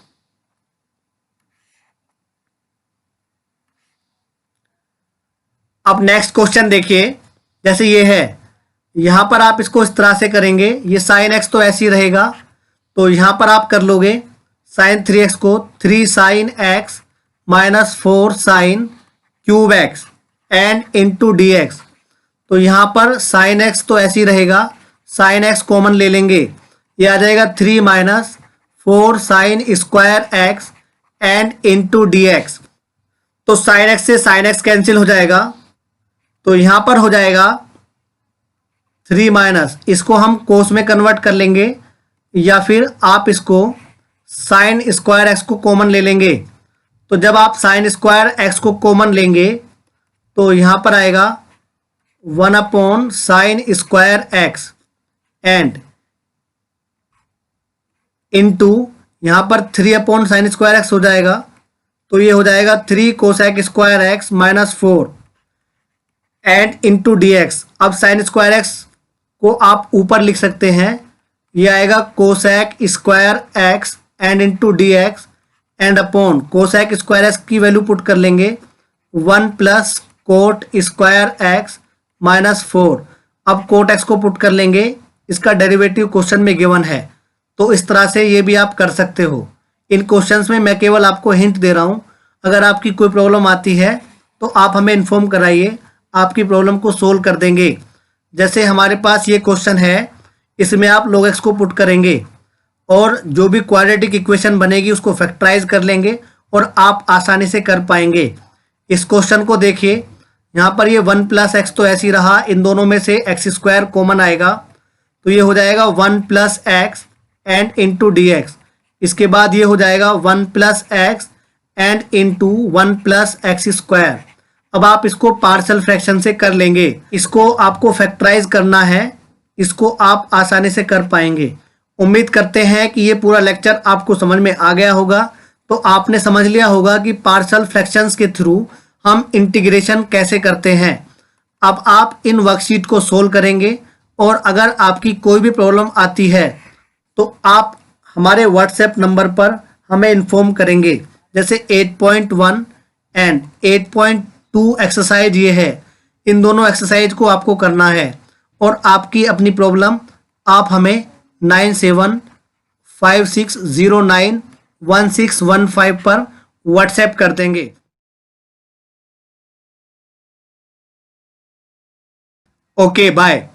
अब नेक्स्ट क्वेश्चन देखिए, जैसे ये है, यहाँ पर आप इसको इस तरह से करेंगे, ये साइन एक्स तो ऐसे ही रहेगा तो यहाँ पर आप कर लोगे साइन 3x को 3 sine x minus 4 sine cube x and into d x. तो यहाँ पर साइन एक्स तो ऐसे ही रहेगा, साइन एक्स कॉमन ले लेंगे, ये आ जाएगा 3 minus 4 sine square x and into d x. तो साइन एक्स से साइन एक्स कैंसिल हो जाएगा तो यहाँ पर हो जाएगा 3 माइनस, इसको हम कोस में कन्वर्ट कर लेंगे या फिर आप इसको साइन स्क्वायर एक्स को कॉमन ले लेंगे। तो जब आप साइन स्क्वायर एक्स को कॉमन लेंगे तो यहाँ पर आएगा 1 sine square x and into यहाँ पर 3 साइन स्क्वायर एक्स हो जाएगा तो ये हो जाएगा 3 cosec square x minus 4 and into d x. अब साइन स्क्वायर एक्स को आप ऊपर लिख सकते हैं, ये आएगा cosec square x and into d x and upon cosec square x की वैल्यू पुट कर लेंगे 1 plus coat square x minus 4। अब कोट एक्स को पुट कर लेंगे, इसका डेरिवेटिव क्वेश्चन में गिवन है। तो इस तरह से ये भी आप कर सकते हो। इन क्वेश्चंस में मैं केवल आपको हिंट दे रहा हूँ, अगर आपकी कोई प्रॉब्लम आती है तो आप हमें इन्फॉर्म कराइए, आपकी प्रॉब्लम को सोल्व कर देंगे। जैसे हमारे पास ये क्वेश्चन है, इसमें आप log x को पुट करेंगे और जो भी क्वाड्रेटिक इक्वेशन बनेगी उसको फैक्टराइज कर लेंगे और आप आसानी से कर पाएंगे। इस क्वेश्चन को देखिए, यहाँ पर ये 1 प्लस एक्स तो ऐसे ही रहा, इन दोनों में से एक्स स्क्वायर कॉमन आएगा तो ये हो जाएगा 1 plus x and into d x. इसके बाद ये हो जाएगा 1 plus x and into 1 plus x square. अब आप इसको पार्शियल फ्रैक्शन से कर लेंगे, इसको आपको फैक्टराइज करना है, इसको आप आसानी से कर पाएंगे। उम्मीद करते हैं कि ये पूरा लेक्चर आपको समझ में आ गया होगा। तो आपने समझ लिया होगा कि पार्शियल फ्रैक्शंस के थ्रू हम इंटीग्रेशन कैसे करते हैं। अब आप इन वर्कशीट को सोल्व करेंगे और अगर आपकी कोई भी प्रॉब्लम आती है तो आप हमारे व्हाट्सएप नंबर पर हमें इन्फॉर्म करेंगे। जैसे 8.1 एंड 8.2 एक्सरसाइज ये है, इन दोनों एक्सरसाइज को आपको करना है और आपकी अपनी प्रॉब्लम आप हमें 9756091615 पर व्हाट्सएप कर देंगे। Okay, bye.